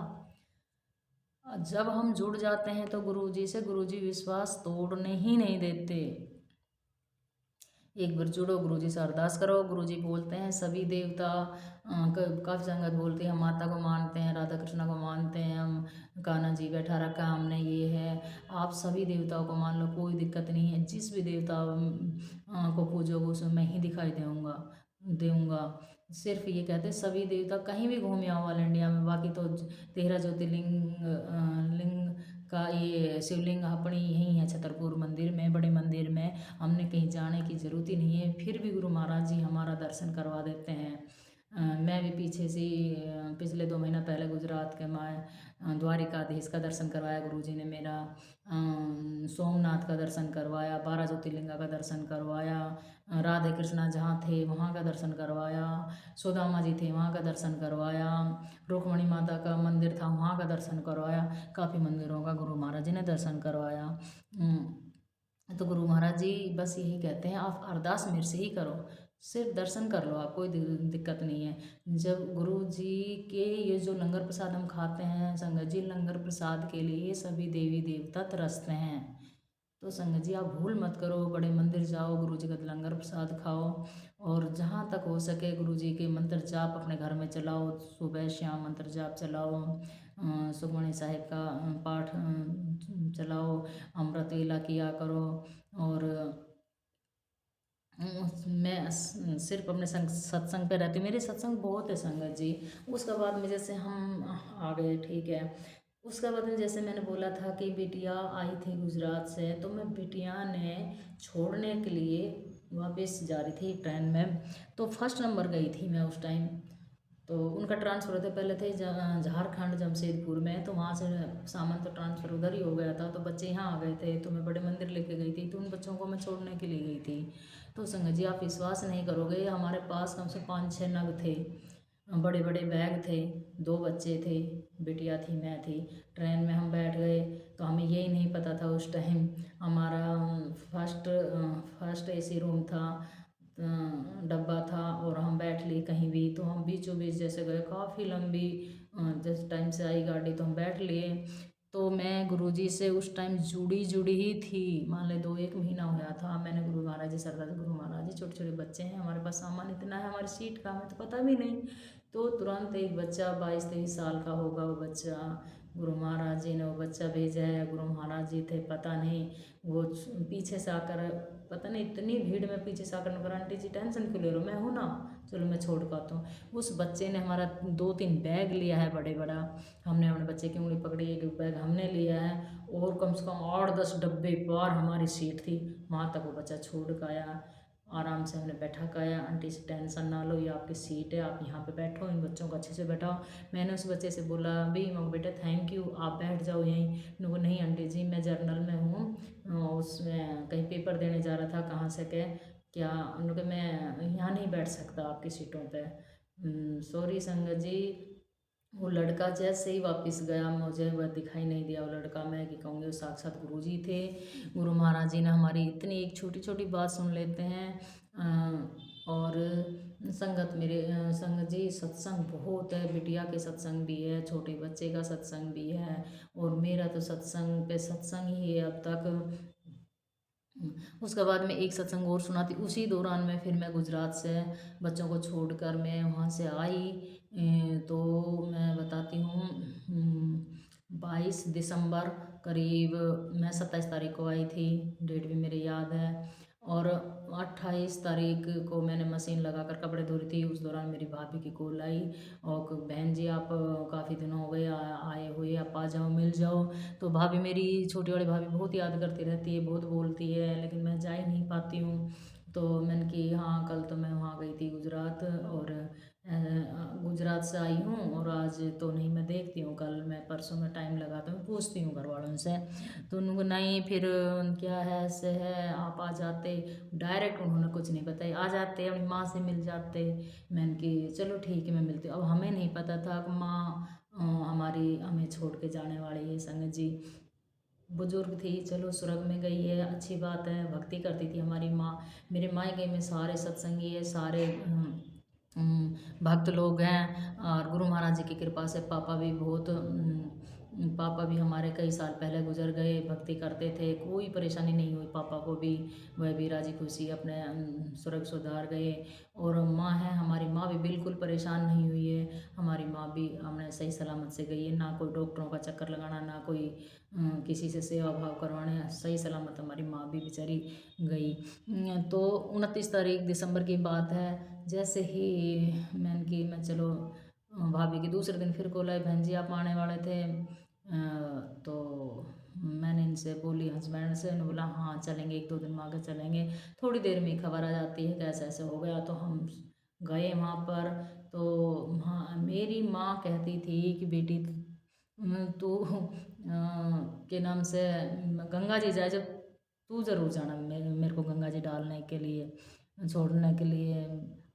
A: जब हम जुड़ जाते हैं तो गुरुजी से, गुरुजी विश्वास तोड़ने ही नहीं देते। एक बार जुड़ो, गुरुजी से अरदास करो। गुरुजी बोलते हैं सभी देवता, काफ़ी संगत बोलती है हम माता को मानते हैं, राधा कृष्णा को मानते हैं, हम कान्हा जी बैठा रखा हमने, ये है। आप सभी देवताओं को मान लो, कोई दिक्कत नहीं है। जिस भी देवता को पूजोगे उसमें मैं ही दिखाई दूंगा। सिर्फ ये कहते हैं सभी देवता कहीं भी घूम आओ ऑल इंडिया में, बाकी तो 13 ज्योतिर्लिंग लिंग का ये शिवलिंग अपनी यहीं है छतरपुर मंदिर में, बड़े मंदिर में। हमने कहीं जाने की ज़रूरत ही नहीं है, फिर भी गुरु महाराज जी हमारा दर्शन करवा देते हैं। मैं भी पीछे से पिछले 2 महीना पहले गुजरात के मैं द्वारिकाधीश का दर्शन करवाया गुरुजी ने मेरा, सोमनाथ का दर्शन करवाया, 12 ज्योतिर्लिंगा का दर्शन करवाया, राधे कृष्णा जहाँ थे वहाँ का दर्शन करवाया, सुदामा जी थे वहाँ का दर्शन करवाया, रुक्मणी माता का मंदिर था वहाँ का दर्शन करवाया। काफ़ी मंदिरों का गुरु महाराज जी ने दर्शन करवाया। तो गुरु महाराज जी बस यही कहते हैं आप अरदास मेरे से ही करो, सिर्फ दर्शन कर लो, आप कोई दिक्कत नहीं है। जब गुरु जी के ये जो लंगर प्रसाद हम खाते हैं संगत जी, लंगर प्रसाद के लिए सभी देवी देवता तरसते हैं। तो संगत जी आप भूल मत करो, बड़े मंदिर जाओ, गुरु जी का लंगर प्रसाद खाओ, और जहाँ तक हो सके गुरु जी के मंत्र जाप अपने घर में चलाओ, सुबह शाम मंत्र जाप चलाओ, सुखमणी साहिब का पाठ चलाओ, अमृत वेला किया करो। और मैं सिर्फ अपने सत्संग पे रहती हूँ, मेरे सत्संग बहुत है संगत जी। उसके बाद में जैसे हम आ गए, ठीक है, उसके बाद में जैसे मैंने बोला था कि बिटिया आई थी गुजरात से, तो मैं बिटिया ने छोड़ने के लिए वापस जा रही थी ट्रेन में, तो फर्स्ट नंबर गई थी मैं उस टाइम। तो उनका ट्रांसफ़र होते पहले थे झारखंड जमशेदपुर में, तो वहाँ से सामान तो ट्रांसफ़र उधर ही हो गया था, तो बच्चे यहाँ आ गए थे, तो मैं बड़े मंदिर लेके गई थी, तो उन बच्चों को मैं छोड़ने के लिए गई थी। तो संगत जी आप विश्वास नहीं करोगे, हमारे पास कम से 5-6 नग थे, बड़े बड़े बैग थे, 2 बच्चे थे, बिटिया थी, मैं थी। ट्रेन में हम बैठ गए, तो हमें यही नहीं पता था उस टाइम हमारा फर्स्ट एसी रूम था, डब्बा था, और हम बैठ लिए कहीं भी, तो हम बीचों बीच जैसे गए, काफ़ी लंबी जिस टाइम से आई गाड़ी तो हम बैठ लिए। तो मैं गुरुजी से उस टाइम जुड़ी ही थी, मान ले 2-1 महीना होया था। मैंने गुरु महाराज जी सरदार गुरु महाराज जी, छोटे छोटे बच्चे हैं, हमारे पास सामान इतना है, हमारी सीट का हमें तो पता भी नहीं। तो तुरंत एक बच्चा 22-23 साल का होगा वो बच्चा, गुरु महाराज जी ने वो बच्चा भेजा है। गुरु महाराज जी थे, पता नहीं वो पीछे से आकर, पता नहीं इतनी भीड़ में पीछे से आकर, आंटी जी टेंशन क्यों ले रहे हो, मैं हूँ ना, चलो मैं छोड़ पाता हूँ। उस बच्चे ने हमारा 2-3 बैग लिया है बड़े बड़ा, हमने अपने बच्चे की उंगली पकड़ी, एक बैग हमने लिया है, और कम से कम 8-10 डब्बे पार हमारी सीट थी, वहाँ तक वो बच्चा छोड़ कर आया। आराम से हमने बैठा कराया, आंटी से टेंशन ना लो, ये आपकी सीट है, आप यहाँ पे बैठो, इन बच्चों को अच्छे से बैठाओ। मैंने उस बच्चे से बोला भी मैं बेटा थैंक यू, आप बैठ जाओ यहीं। उनको नहीं आंटी जी मैं जर्नल में हूँ, उसमें कहीं पेपर देने जा रहा था, कहाँ से क्या उनके, मैं यहाँ नहीं बैठ सकता आपकी सीटों पर, सॉरी संगत जी। वो लड़का जैसे ही वापस गया, मुझे वह दिखाई नहीं दिया वो लड़का। मैं कि कहूँगी वो साक्षात गुरु जी थे। गुरु महाराज जी ने हमारी इतनी एक छोटी छोटी बात सुन लेते हैं। और संगत मेरे संगत जी, सत्संग बहुत है, बिटिया के सत्संग भी है, छोटे बच्चे का सत्संग भी है, और मेरा तो सत्संग पे सत्संग ही है अब तक। उसके बाद में एक सत्संग और सुना थी, उसी दौरान में फिर मैं गुजरात से बच्चों को छोड़कर मैं वहाँ से आई। तो मैं बताती हूँ, 22 दिसंबर करीब, मैं 27 तारीख को आई थी, डेट भी मेरे याद है। और 28 तारीख को मैंने मशीन लगाकर कपड़े धो रही थी, उस दौरान मेरी भाभी की कॉल आई, और बहन जी आप काफ़ी दिन हो गए आए हुए, आप आ जाओ मिल जाओ। तो भाभी मेरी, छोटी वाली भाभी बहुत याद करती रहती है, बहुत बोलती है, लेकिन मैं जा ही नहीं पाती हूँ। तो मैंने कि हाँ, कल तो मैं वहाँ गई थी गुजरात, और गुजरात से आई हूँ, और आज तो नहीं, मैं देखती हूँ, कल मैं परसों में टाइम लगाता हूँ, पूछती हूँ घर वालों से। तो उनको नहीं, फिर क्या है ऐसे है, आप आ जाते डायरेक्ट, उन्होंने कुछ नहीं बताया, आ जाते अपनी माँ से मिल जाते। मैंने कि चलो ठीक है मैं मिलती हूँ। अब हमें नहीं पता था कि माँ हमारी हमें छोड़ के जाने वाली है। संगत जी बुजुर्ग थी, चलो स्वर्ग में गई है, अच्छी बात है, भक्ति करती थी हमारी माँ। मेरे मायके में सारे सत्संगी है, सारे भक्त लोग हैं, और गुरु महाराज जी की कृपा से पापा भी बहुत, पापा भी हमारे कई साल पहले गुजर गए, भक्ति करते थे, कोई परेशानी नहीं हुई पापा को भी, वह भी राजी खुशी अपने स्वर्ग सुधार गए। और माँ है, हमारी माँ भी बिल्कुल परेशान नहीं हुई है, हमारी माँ भी हमने सही सलामत से गई है, ना कोई डॉक्टरों का चक्कर लगाना, ना कोई किसी से सेवा भाव करवाने, सही सलामत हमारी माँ भी बेचारी गई। तो 29 तारीख दिसंबर की बात है, जैसे ही मैंने कि मैं चलो, भाभी की दूसरे दिन फिर कॉल आई, बहन जी आप आने वाले थे। तो मैंने इनसे बोली, हस्बैंड से, उन्होंने बोला हाँ चलेंगे, 1-2 दिन में आगे चलेंगे। थोड़ी देर में खबर आ जाती है कैसे ऐसे हो गया, तो हम गए वहाँ पर। तो हाँ, मेरी माँ कहती थी कि बेटी तू के नाम से गंगा जी जाए, जब तू ज़रूर जाना मेरे को गंगा जी डालने के लिए, छोड़ने के लिए।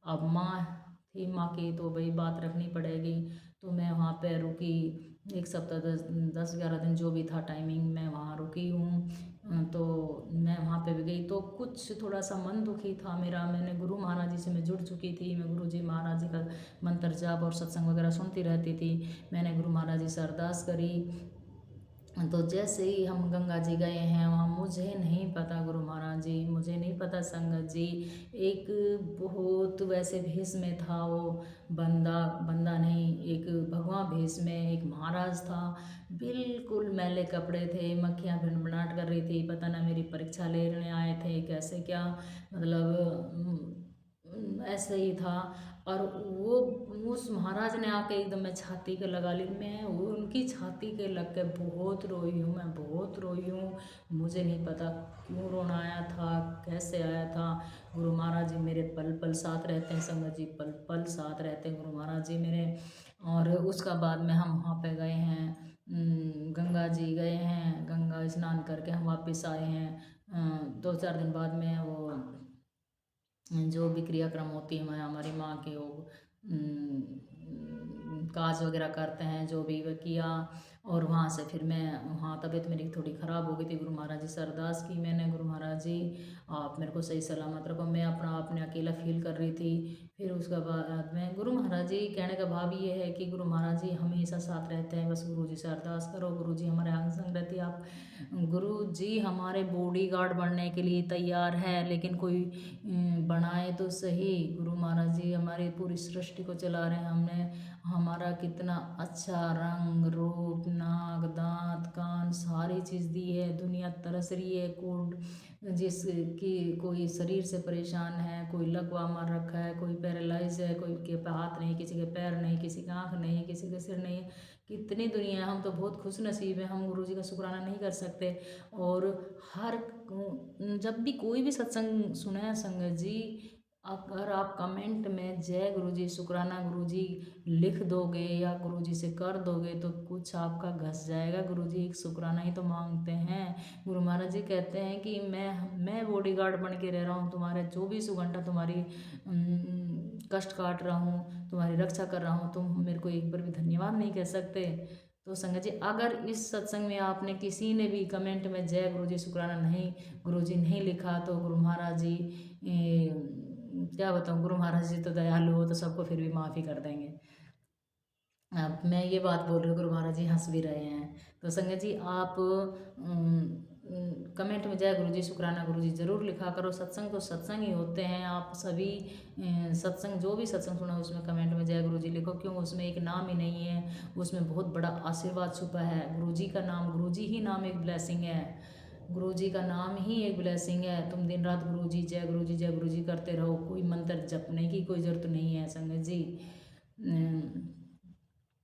A: अब माँ थी, माँ की तो भाई बात रखनी पड़ेगी। तो मैं वहाँ पे रुकी 1 सप्ताह, 10-11 दिन जो भी था टाइमिंग, मैं वहाँ रुकी हूँ। तो मैं वहाँ पे भी गई, तो कुछ थोड़ा सा मन दुखी था मेरा। मैंने गुरु महाराज जी से मैं जुड़ चुकी थी, मैं गुरु जी महाराज जी का मंत्र जाप और सत्संग वगैरह सुनती रहती थी। मैंने गुरु महाराज जी से अरदास करी। तो जैसे ही हम गंगा जी गए हैं वहाँ, मुझे नहीं पता गुरु महाराज जी, मुझे नहीं पता संगत जी, एक बहुत वैसे भेष में था वो बंदा, बंदा नहीं, एक भगवा भेष में एक महाराज था, बिल्कुल मैले कपड़े थे, मक्खियाँ भिनभिनाट कर रही थी, पता ना मेरी परीक्षा लेने आए थे कैसे क्या, मतलब ऐसे ही था। और वो उस महाराज ने आके एकदम मैं छाती के लगा ली, मैं उनकी छाती के लग के बहुत रोई हूँ, मैं बहुत रोई हूँ। मुझे नहीं पता क्यों रोना आया था, कैसे आया था। गुरु महाराज जी मेरे पल पल साथ रहते हैं संगत जी, पल पल साथ रहते हैं गुरु महाराज जी मेरे। और उसका बाद में हम वहाँ पे गए हैं, गंगा जी गए हैं, गंगा स्नान करके हम वापस आए हैं। 2-4 दिन बाद में वो जो भी क्रियाक्रम होती है हमारी माँ के, वो काज वगैरह करते हैं, जो भी वह किया। और वहाँ से फिर मैं, वहाँ तबीयत मेरी थोड़ी ख़राब हो गई थी, गुरु महाराज जी से अरदास की मैंने, गुरु महाराज जी आप मेरे को सही सलामत रखो, मैं अपने अकेला फील कर रही थी। फिर उसके बाद में गुरु महाराज जी कहने का भाव ये है कि गुरु महाराज जी हमेशा साथ रहते हैं, बस गुरु जी से अरदास करो, गुरु जी हमारे अंग संग रहती है। आप गुरु जी हमारे बॉडी गार्ड बनने के लिए तैयार है, लेकिन कोई बनाए तो सही। गुरु महाराज जी हमारी पूरी सृष्टि को चला रहे हैं, हमने हमारा कितना अच्छा रंग रूप नाक दांत कान सारी चीज़ दी है। दुनिया तरस रही है। कोड जिसकी कोई शरीर से परेशान है, कोई लकवा मार रखा है, कोई पैरालाइज है, कोई के हाथ नहीं, किसी के पैर नहीं, किसी की आँख नहीं, किसी के सिर नहीं। कितनी दुनिया है। हम तो बहुत खुश नसीब हैं, हम गुरु जी का शुक्राना नहीं कर सकते। और हर जब भी कोई भी सत्संग सुने संगत जी, अगर आप कमेंट में जय गुरु जी शुक्राना गुरु जी लिख दोगे या गुरु जी से कर दोगे तो कुछ आपका घस जाएगा। गुरु जी एक शुक्राना ही तो मांगते हैं। गुरु महाराज जी कहते हैं कि मैं बॉडीगार्ड बन के रह रहा हूँ, तुम्हारे 24 घंटा तुम्हारी कष्ट काट रहा हूँ, तुम्हारी रक्षा कर रहा हूँ, तुम मेरे को एक बार भी धन्यवाद नहीं कह सकते। तो संगत जी, अगर इस सत्संग में आपने किसी ने भी कमेंट में जय गुरु जी शुक्राना नहीं गुरु जी नहीं लिखा तो गुरु महाराज जी क्या बताऊँ, गुरु महाराज जी तो दयालु हो तो सबको फिर भी माफ़ी कर देंगे। अब मैं ये बात बोल रही हूँ, गुरु महाराज जी हंस भी रहे हैं। तो संगत जी, आप कमेंट में जय गुरु जी शुक्राना गुरु जी ज़रूर लिखा करो। सत्संग तो सत्संग ही होते हैं। आप सभी सत्संग जो भी सत्संग सुना उसमें कमेंट में जय गुरु जी लिखो, क्यों उसमें एक नाम ही नहीं है, उसमें बहुत बड़ा आशीर्वाद छुपा है। गुरु जी का नाम, गुरु जी ही नाम एक ब्लेसिंग है। गुरु जी का नाम ही एक ब्लेसिंग है। तुम दिन रात गुरु जी जय गुरु जी जय गुरु जी करते रहो, कोई मंत्र जपने की कोई ज़रूरत नहीं है संगत जी।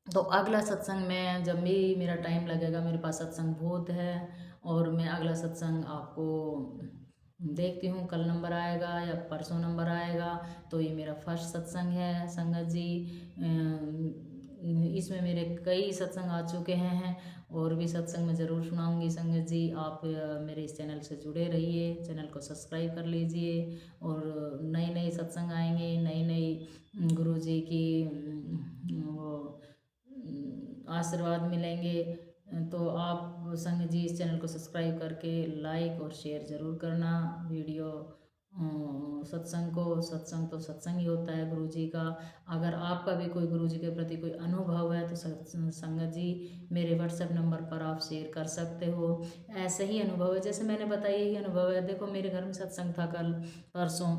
A: तो अगला सत्संग में जब भी मेरा टाइम लगेगा, मेरे पास सत्संग बहुत है और मैं अगला सत्संग आपको देखती हूँ कल नंबर आएगा या परसों नंबर आएगा। तो ये मेरा फर्स्ट सत्संग है संगत जी। इसमें मेरे कई सत्संग आ चुके हैं और भी सत्संग मैं ज़रूर सुनाऊंगी संगत जी। आप मेरे इस चैनल से जुड़े रहिए, चैनल को सब्सक्राइब कर लीजिए और नए नए सत्संग आएंगे, नई नई गुरु जी की वो आशीर्वाद मिलेंगे। तो आप संगत जी इस चैनल को सब्सक्राइब करके लाइक और शेयर ज़रूर करना वीडियो सत्संग तो सत्संग ही होता है गुरु जी का। अगर आपका भी कोई गुरु जी के प्रति कोई अनुभव है तो संगत जी मेरे व्हाट्सएप नंबर पर आप शेयर कर सकते हो। ऐसे ही अनुभव है जैसे मैंने बताया, यही अनुभव है। देखो मेरे घर में सत्संग था कल परसों,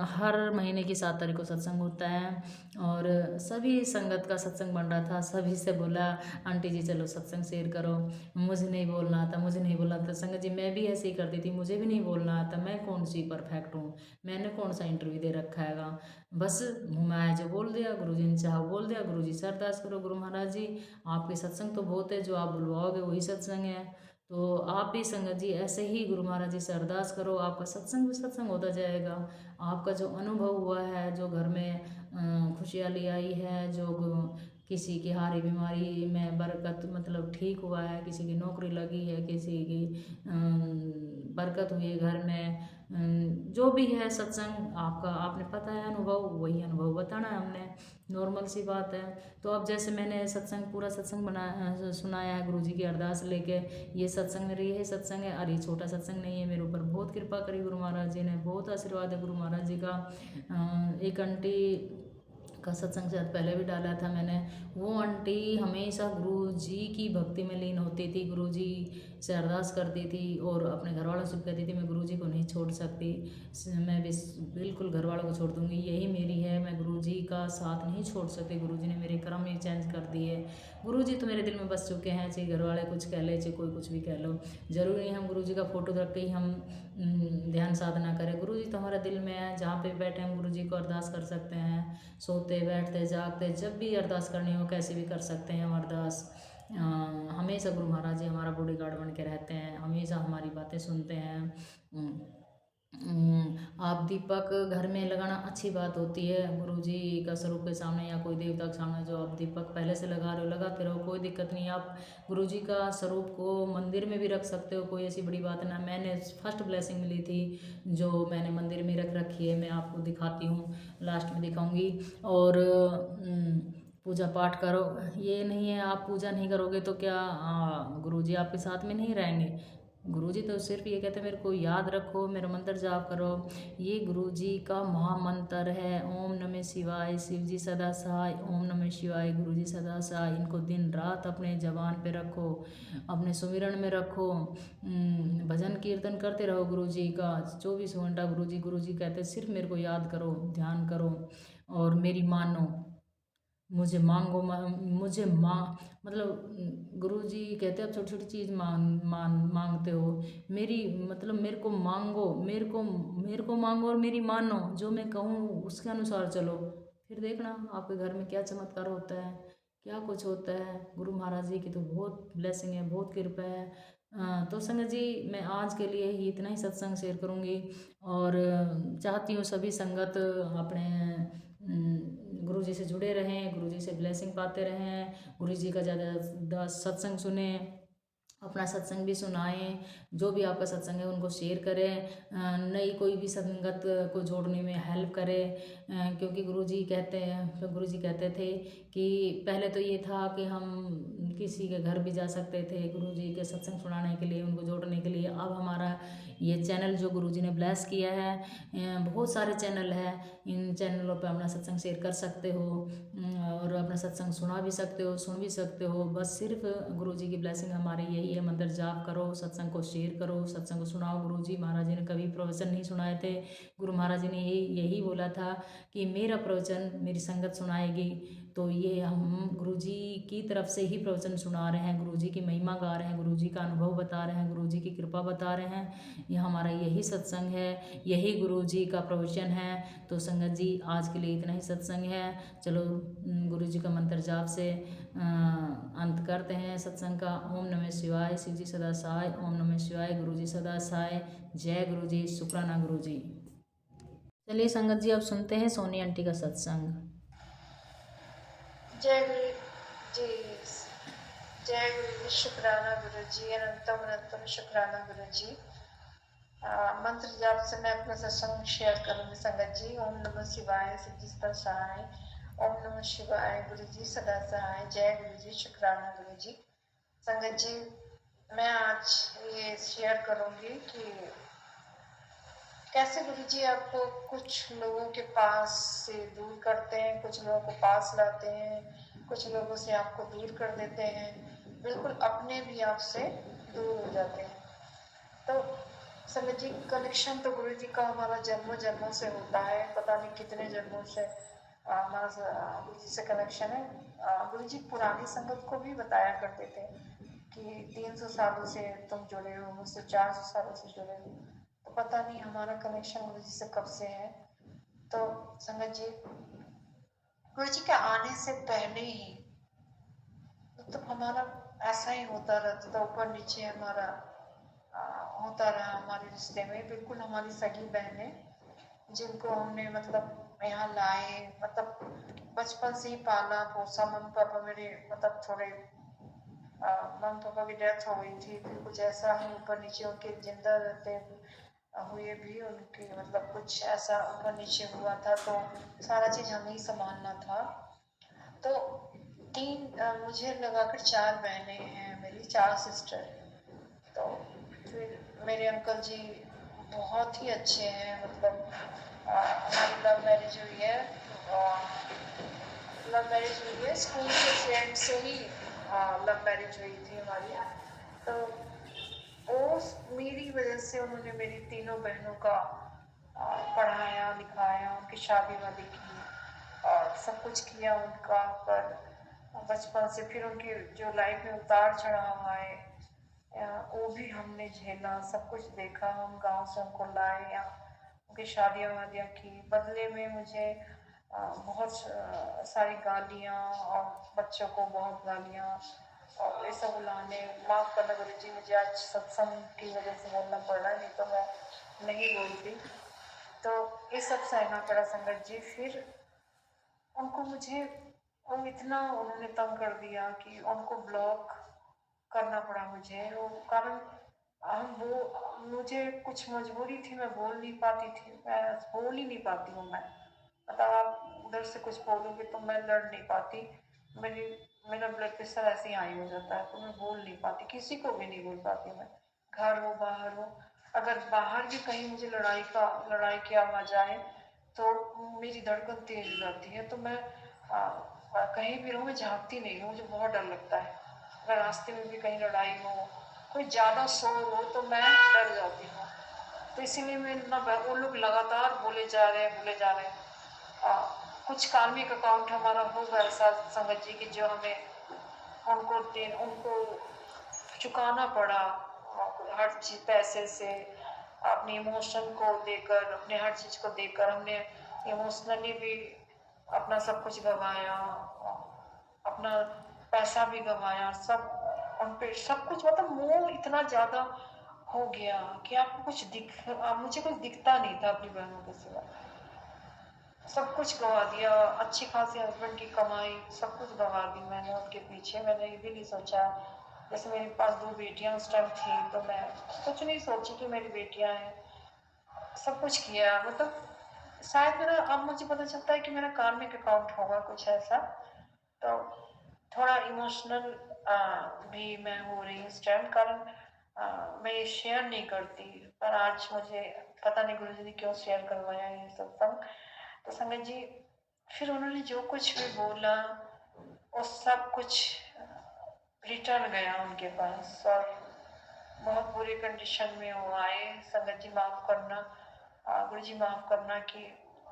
A: हर महीने की 7 तारीख को सत्संग होता है और सभी संगत का सत्संग बन रहा था। सभी से बोला आंटी जी चलो सत्संग शेयर करो, मुझे नहीं बोलना आता, मुझे नहीं बोलना था। संगत जी मैं भी ऐसे ही करती थी, मुझे भी नहीं बोलना आता। मैं कौन सी परफेक्ट हूँ, मैंने कौन सा इंटरव्यू दे रखा हैगा। बस मुँह में आया जो बोल दिया, गुरु जी ने चाहा बोल दिया। गुरु जी से अरदास करो गुरु महाराज जी आपके सत्संग तो बहुत है, जो आप बुलवाओगे वही सत्संग है। तो आप भी संगत जी ऐसे ही गुरु महाराज जी से अरदास करो, आपका सत्संग भी सत्संग होता जाएगा। आपका जो अनुभव हुआ है, जो घर में खुशहाली आई है, जो किसी की हारी बीमारी में बरकत मतलब ठीक हुआ है, किसी की नौकरी लगी है, किसी की बरकत हुई है घर में, जो भी है सत्संग आपका आपने पता है अनुभव, वही अनुभव बताना है हमने, नॉर्मल सी बात है। तो अब जैसे मैंने सत्संग पूरा सत्संग बनाया सुनाया है गुरु जी की अरदास लेके, ये सत्संग मेरे यही सत्संग है। अरे छोटा सत्संग नहीं है, मेरे ऊपर बहुत कृपा करी गुरु महाराज जी ने, बहुत आशीर्वाद है गुरु महाराज जी का। एक आंटी का सत्संग शायद पहले भी डाला था मैंने। वो आंटी हमेशा गुरु जी की भक्ति में लीन होती थी, गुरु जी से अरदास करती थी और अपने घर वालों से कहती थी मैं गुरु जी को नहीं छोड़ सकती, मैं भी बिल्कुल घर वालों को छोड़ दूंगी, यही मेरी है, मैं गुरु जी का साथ नहीं छोड़ सकती। गुरु जी ने मेरे कर्म ही चेंज कर दिए। गुरु जी तो मेरे दिल में बस चुके हैं, चाहे घर वाले कुछ कह ले, चाहे कोई कुछ भी कह लो। जरूरी नहीं हम गुरु जी का फोटो रख के ही हम ध्यान साधना करें। गुरु जी तो हमारे दिल में है, जहाँ पे बैठे हम गुरु जी को अरदास कर सकते हैं। सोते बैठते जागते जब भी अरदास करनी हो कैसे भी कर सकते हैं हम अरदास। हमेशा गुरु महाराज जी हमारा बॉडीगार्ड बन के रहते हैं, हमेशा हमारी बातें सुनते हैं। आप दीपक घर में लगाना अच्छी बात होती है। गुरु जी का स्वरूप के सामने या कोई देवता के सामने जो आप दीपक पहले से लगा रहे हो लगाते रहो, कोई दिक्कत नहीं। आप गुरु जी का स्वरूप को मंदिर में भी रख सकते हो, कोई ऐसी बड़ी बात ना। मैंने फर्स्ट ब्लेसिंग मिली थी जो मैंने मंदिर में रख रखी है, मैं आपको दिखाती हूँ, लास्ट में दिखाऊंगी। और पूजा पाठ करो, ये नहीं है आप पूजा नहीं करोगे तो क्या गुरु जी आपके साथ में नहीं रहेंगे। गुरुजी तो सिर्फ ये कहते हैं मेरे को याद रखो, मेरा मंत्र जाप करो। ये गुरुजी का महामंत्र है, ओम नमः शिवाय। शिव जी सदा सहाय, ओम नमः शिवाय। गुरुजी सदा सहाय। इनको दिन रात अपने जबान पे रखो, अपने सुमिरन में रखो, भजन कीर्तन करते रहो गुरुजी का 24 घंटा। गुरुजी कहते हैं सिर्फ मेरे को याद करो, ध्यान करो और मेरी मानो। मुझे मांगो मुझे मतलब गुरुजी कहते हैं आप छोटी छोटी चीज़ मांगते हो, मेरी मतलब मेरे को मांगो और मेरी मानो, जो मैं कहूँ उसके अनुसार चलो, फिर देखना आपके घर में क्या चमत्कार होता है, क्या कुछ होता है। गुरु महाराज जी की तो बहुत ब्लेसिंग है, बहुत कृपा है। तो संगत जी, मैं आज के लिए ही इतना ही सत्संग शेयर करूँगी, और चाहती हूँ सभी संगत अपने गुरु जी से जुड़े रहें, गुरु जी से ब्लेसिंग पाते रहें, गुरु जी का ज़्यादा सत्संग सुने, अपना सत्संग भी सुनाएं, जो भी आपका सत्संग है उनको शेयर करें, नई कोई भी संगत को जोड़ने में हेल्प करें। क्योंकि गुरु जी कहते थे कि पहले तो ये था कि हम किसी के घर भी जा सकते थे गुरु जी के सत्संग सुनाने के लिए, उनको जोड़ने के लिए। अब हमारा ये चैनल जो गुरु जी ने ब्लेस किया है, बहुत सारे चैनल है, इन चैनलों पे अपना सत्संग शेयर कर सकते हो, और अपना सत्संग सुना भी सकते हो, सुन भी सकते हो। बस सिर्फ गुरु जी की ब्लेसिंग हमारी यही है, मंत्र जाप करो, सत्संग को शेयर करो, सत्संग को सुनाओ। गुरु जी महाराज जी ने कभी प्रवचन नहीं सुनाए थे, गुरु महाराज जी ने यही बोला था कि मेरा प्रवचन मेरी संगत सुनाएगी। तो ये हम गुरु जी की तरफ से ही प्रवचन सुना रहे हैं, गुरु जी की महिमा गा रहे हैं, गुरु जी का अनुभव बता रहे हैं, गुरु जी की कृपा बता रहे हैं। ये हमारा यही सत्संग है, यही गुरु जी का प्रवचन है। तो संगत जी, आज के लिए इतना ही सत्संग है। चलो गुरु जी का मंत्र जाप से अंत करते हैं सत्संग का। ओम नमः शिवाय, शिव जी सदा सहाय। ओम नमः शिवाय, गुरु जी सदा सहाय। जय गुरु जी, शुक्राना गुरु जी। चलिए संगत जी, अब सुनते हैं सोनी आंटी का सत्संग।
B: जय गुरु जी, जय गुरु जी, शुक्राना गुरु जी, अनंतम अनंतम शुक्राना गुरु जी। मंत्र जाप से मैं अपना सत्संग शेयर करूंगी संगत जी। ओम नमः शिवाय, शिव जी सदा सहाय। ओम नमः शिवाय, गुरु जी सदा सहाय। जय गुरु जी, शुक्राना गुरु जी। संगत जी, मैं आज ये शेयर करूंगी कि कैसे गुरु जी आपको कुछ लोगों के पास से दूर करते हैं, कुछ लोगों को पास लाते हैं, कुछ लोगों से आपको दूर कर देते हैं, बिल्कुल अपने भी आपसे दूर हो जाते हैं। तो संगत जी, कनेक्शन तो गुरु जी का हमारा जन्मों जन्मों से होता है, पता नहीं कितने जन्मों से हमारा गुरु जी से कनेक्शन है। गुरु जी पुरानी संगत को भी बताया करते थे कि 300 सालों से तुम जुड़े हो, मुझसे 400 सालों से जुड़े हो। तो पता नहीं हमारा कनेक्शन गुरु जी से कब से है। तो संगत जी, गुरु जी के आने से पहले ही मतलब हमारा ऐसा ही होता रहता था, ऊपर नीचे हमारा होता रहा हमारे रिश्ते में। बिल्कुल हमारी सगी बहनें जिनको हमने मतलब यहाँ लाए, मतलब बचपन से ही पाला पोसा। मम्मी पापा मेरे मतलब थोड़े मम्मी पापा की डेथ हो गई थी, फिर कुछ ऐसा ही ऊपर नीचे उनके जिंदा रहते हुए भी उनकी मतलब कुछ ऐसा ऊपर नीचे हुआ था, तो सारा चीज़ हमें ही संभालना था। तो मुझे लगाकर 4 बहनें हैं, मेरी 4 सिस्टर। तो फिर मेरे अंकल जी बहुत ही अच्छे हैं, मतलब हमारी लव मैरिज हुई है। लव मैरिज हुई है, स्कूल के फ्रेंड से ही लव मैरिज हुई थी हमारी। तो वो मेरी वजह से उन्होंने मेरी तीनों बहनों का पढ़ाया लिखाया, उनकी शादी वादी की और सब कुछ किया उनका। पर बचपन से फिर उनकी जो लाइफ में उतार चढ़ाव आए, वो भी हमने झेला, सब कुछ देखा। हम गांव से उनको लाए, या उनकी शादियाँ वादियाँ की, बदले में मुझे बहुत सारी गालियाँ और बच्चों को बहुत गालियाँ और ये सब बुलाने। माफ़ करना गुरु जी, मुझे आज सत्संग की वजह से बोलना पड़ रहा है, नहीं तो मैं नहीं बोलती। तो ये सब सहना पड़ा संगत जी। फिर उनको मुझे वो इतना उन्होंने तंग कर दिया कि उनको ब्लॉक करना पड़ा मुझे। वो कारण वो मुझे कुछ मजबूरी थी, मैं बोल नहीं पाती थी, मैं बोल ही नहीं पाती हूँ मैं। मतलब आप उधर से कुछ बोलोगे तो मैं लड़ नहीं पाती, मेरी मेरा ब्लड प्रेशर ऐसे ही हाई हो जाता है, तो मैं बोल नहीं पाती, किसी को भी नहीं बोल पाती मैं। घर हो बाहर हो, अगर बाहर भी कहीं मुझे लड़ाई की आवाज़ आए तो मेरी धड़कन तेज हो जाती है। तो मैं कहीं भी रहूँ, मैं झाँकती नहीं हूँ, मुझे बहुत डर लगता है। अगर रास्ते में भी कहीं लड़ाई हो, कोई ज़्यादा शोर हो, तो मैं डर जाती हूँ। तो इसीलिए मैं ना, वो लोग लगातार बोले जा रहे हैं। कुछ कार्मिक अकाउंट हमारा होगा ऐसा संगत जी की जो हमें उनको चुकाना पड़ा, हर चीज पैसे से, अपनी इमोशन को देकर, अपने हर चीज को देकर हमने इमोशनली भी अपना सब कुछ गंवाया, अपना पैसा भी गंवाया, सब उन पे सब कुछ, मतलब मोह इतना ज्यादा हो गया कि आपको मुझे कुछ दिखता नहीं था अपनी बहनों के सिवा। सब कुछ गंवा दिया, अच्छी खासी हस्बैंड की कमाई सब कुछ गंवा दी मैंने उनके पीछे। मैंने ये भी नहीं सोचा, जैसे मेरे पास 2 बेटियां उस टाइम थी तो मैं कुछ नहीं सोची कि मेरी बेटियां हैं, सब कुछ किया। मतलब शायद मेरा, अब मुझे पता चलता है कि मेरा कार्मिक अकाउंट होगा कुछ ऐसा। तो थोड़ा इमोशनल भी मैं हो रही हूँ इस टाइम, कारण मैं ये शेयर नहीं करती, पर आज मुझे पता नहीं गुरु जी ने क्यों शेयर करवाया ये सत्संग। तो संगत जी, फिर उन्होंने जो कुछ भी बोला वो सब कुछ रिटर्न गया उनके पास, और बहुत बुरी कंडीशन में वो आए। संगत जी माफ करना, गुरु जी माफ करना कि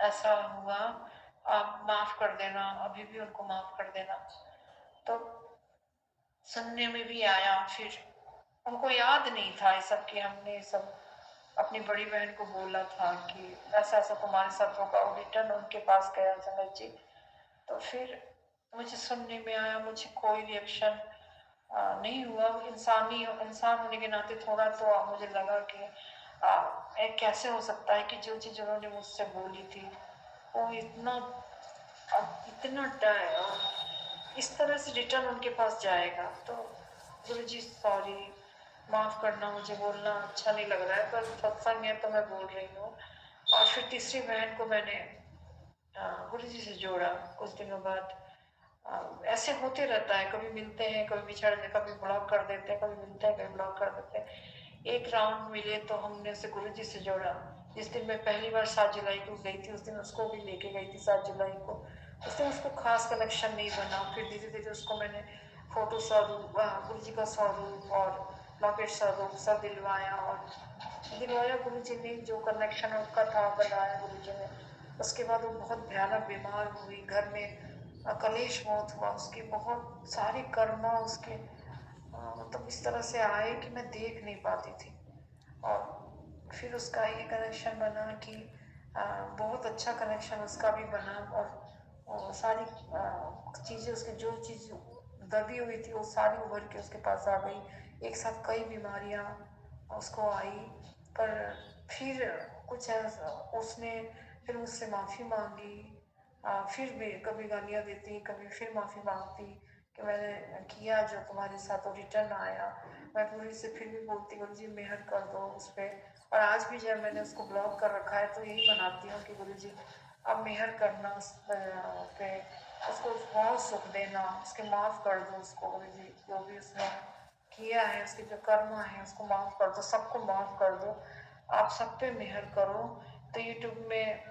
B: ऐसा हुआ, आप माफ कर देना, अभी भी उनको माफ कर देना। तो सुनने में भी आया, फिर उनको याद नहीं था ये सब कि हमने सब अपनी बड़ी बहन को बोला था कि ऐसा ऐसा तुम्हारे साथ होगा। वो रिटर्न उनके पास गया संगत जी। तो फिर मुझे सुनने में आया, मुझे कोई रिएक्शन नहीं हुआ। इंसान होने के नाते थोड़ा तो मुझे लगा कि कैसे हो सकता है कि जो चीज़ उन्होंने मुझसे बोली थी वो इतना इस तरह से रिटर्न उनके पास जाएगा। तो गुरु जी सॉरी, माफ़ करना, मुझे बोलना अच्छा नहीं लग रहा है पर सत्संग है तो मैं बोल रही हूँ। और फिर तीसरी बहन को मैंने गुरु जी से जोड़ा कुछ दिनों बाद। ऐसे होते रहता है, कभी मिलते हैं, कभी बिछड़ जाते, कभी ब्लॉक कर देते हैं, कभी मिलते हैं, कभी ब्लॉक कर देते हैं। एक राउंड मिले तो हमने उसे गुरु जी से जोड़ा। जिस दिन मैं पहली बार 7 जुलाई को गई थी उस दिन उसको भी लेके गई थी 7 जुलाई को। उस दिन उसको खास कनेक्शन नहीं बना, फिर धीरे धीरे उसको मैंने फोटो स्वरूप, गुरु जी का स्वरूप और लॉकेट स्वरूप सब दिलवाया गुरु जी ने। जो कनेक्शन उसका था बनाया गुरु जी ने। उसके बाद वो बहुत भयानक बीमार हुई, घर में कलेश बहुत हुआ, उसकी बहुत सारी कर्म उसके मतलब इस तरह से आए कि मैं देख नहीं पाती थी। और फिर उसका ये कनेक्शन बना कि बहुत अच्छा कनेक्शन उसका भी बना, और सारी चीज़ें उसकी जो चीज़ दबी हुई थी वो सारी उभर के उसके पास आ गई। एक साथ कई बीमारियां उसको आई, पर फिर कुछ उसने फिर मुझसे माफ़ी मांगी। फिर भी कभी गालियाँ देती, कभी फिर माफ़ी मांगती कि मैंने किया जो तुम्हारे साथ वो रिटर्न आया। मैं गुरु से फिर भी बोलती गुरु जी मेहर कर दो उस पर। और आज भी जब मैंने उसको ब्लॉक कर रखा है तो यही बनाती हूँ कि गुरु जी अब मेहर करना उस पे, उसको बहुत सुख देना, उसके माफ़ कर दो उसको गुरु जी, जो भी उसने किया है, उसके जो कर्म है उसको माफ़ कर दो, सबको माफ़ कर दो, आप सब पे मेहर करो। तो यूट्यूब में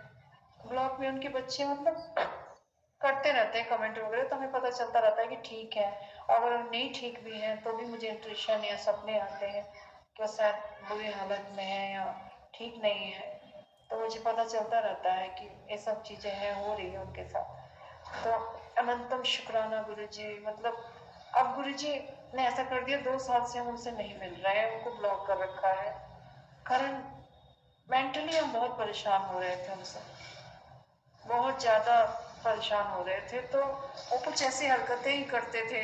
B: ब्लॉग में उनके बच्चे मतलब करते रहते हैं कमेंट वगैरह, तो हमें पता चलता रहता है कि ठीक है। और अगर नहीं ठीक भी है तो भी मुझे इंट्यूशन या सपने आते हैं कि वो शायद बुरी हालत में है या ठीक नहीं है। तो मुझे पता चलता रहता है कि ये सब चीज़ें हैं, हो रही है उनके साथ। तो अनंतम शुक्राना गुरु जी। मतलब अब गुरु जी ने ऐसा कर दिया, 2 साल से हम उनसे नहीं मिल रहे हैं, उनको ब्लॉक कर रखा है। कारण मेंटली हम बहुत परेशान हो रहे थे उनसे, बहुत ज़्यादा परेशान हो रहे थे। तो वो कुछ ऐसी हरकतें ही करते थे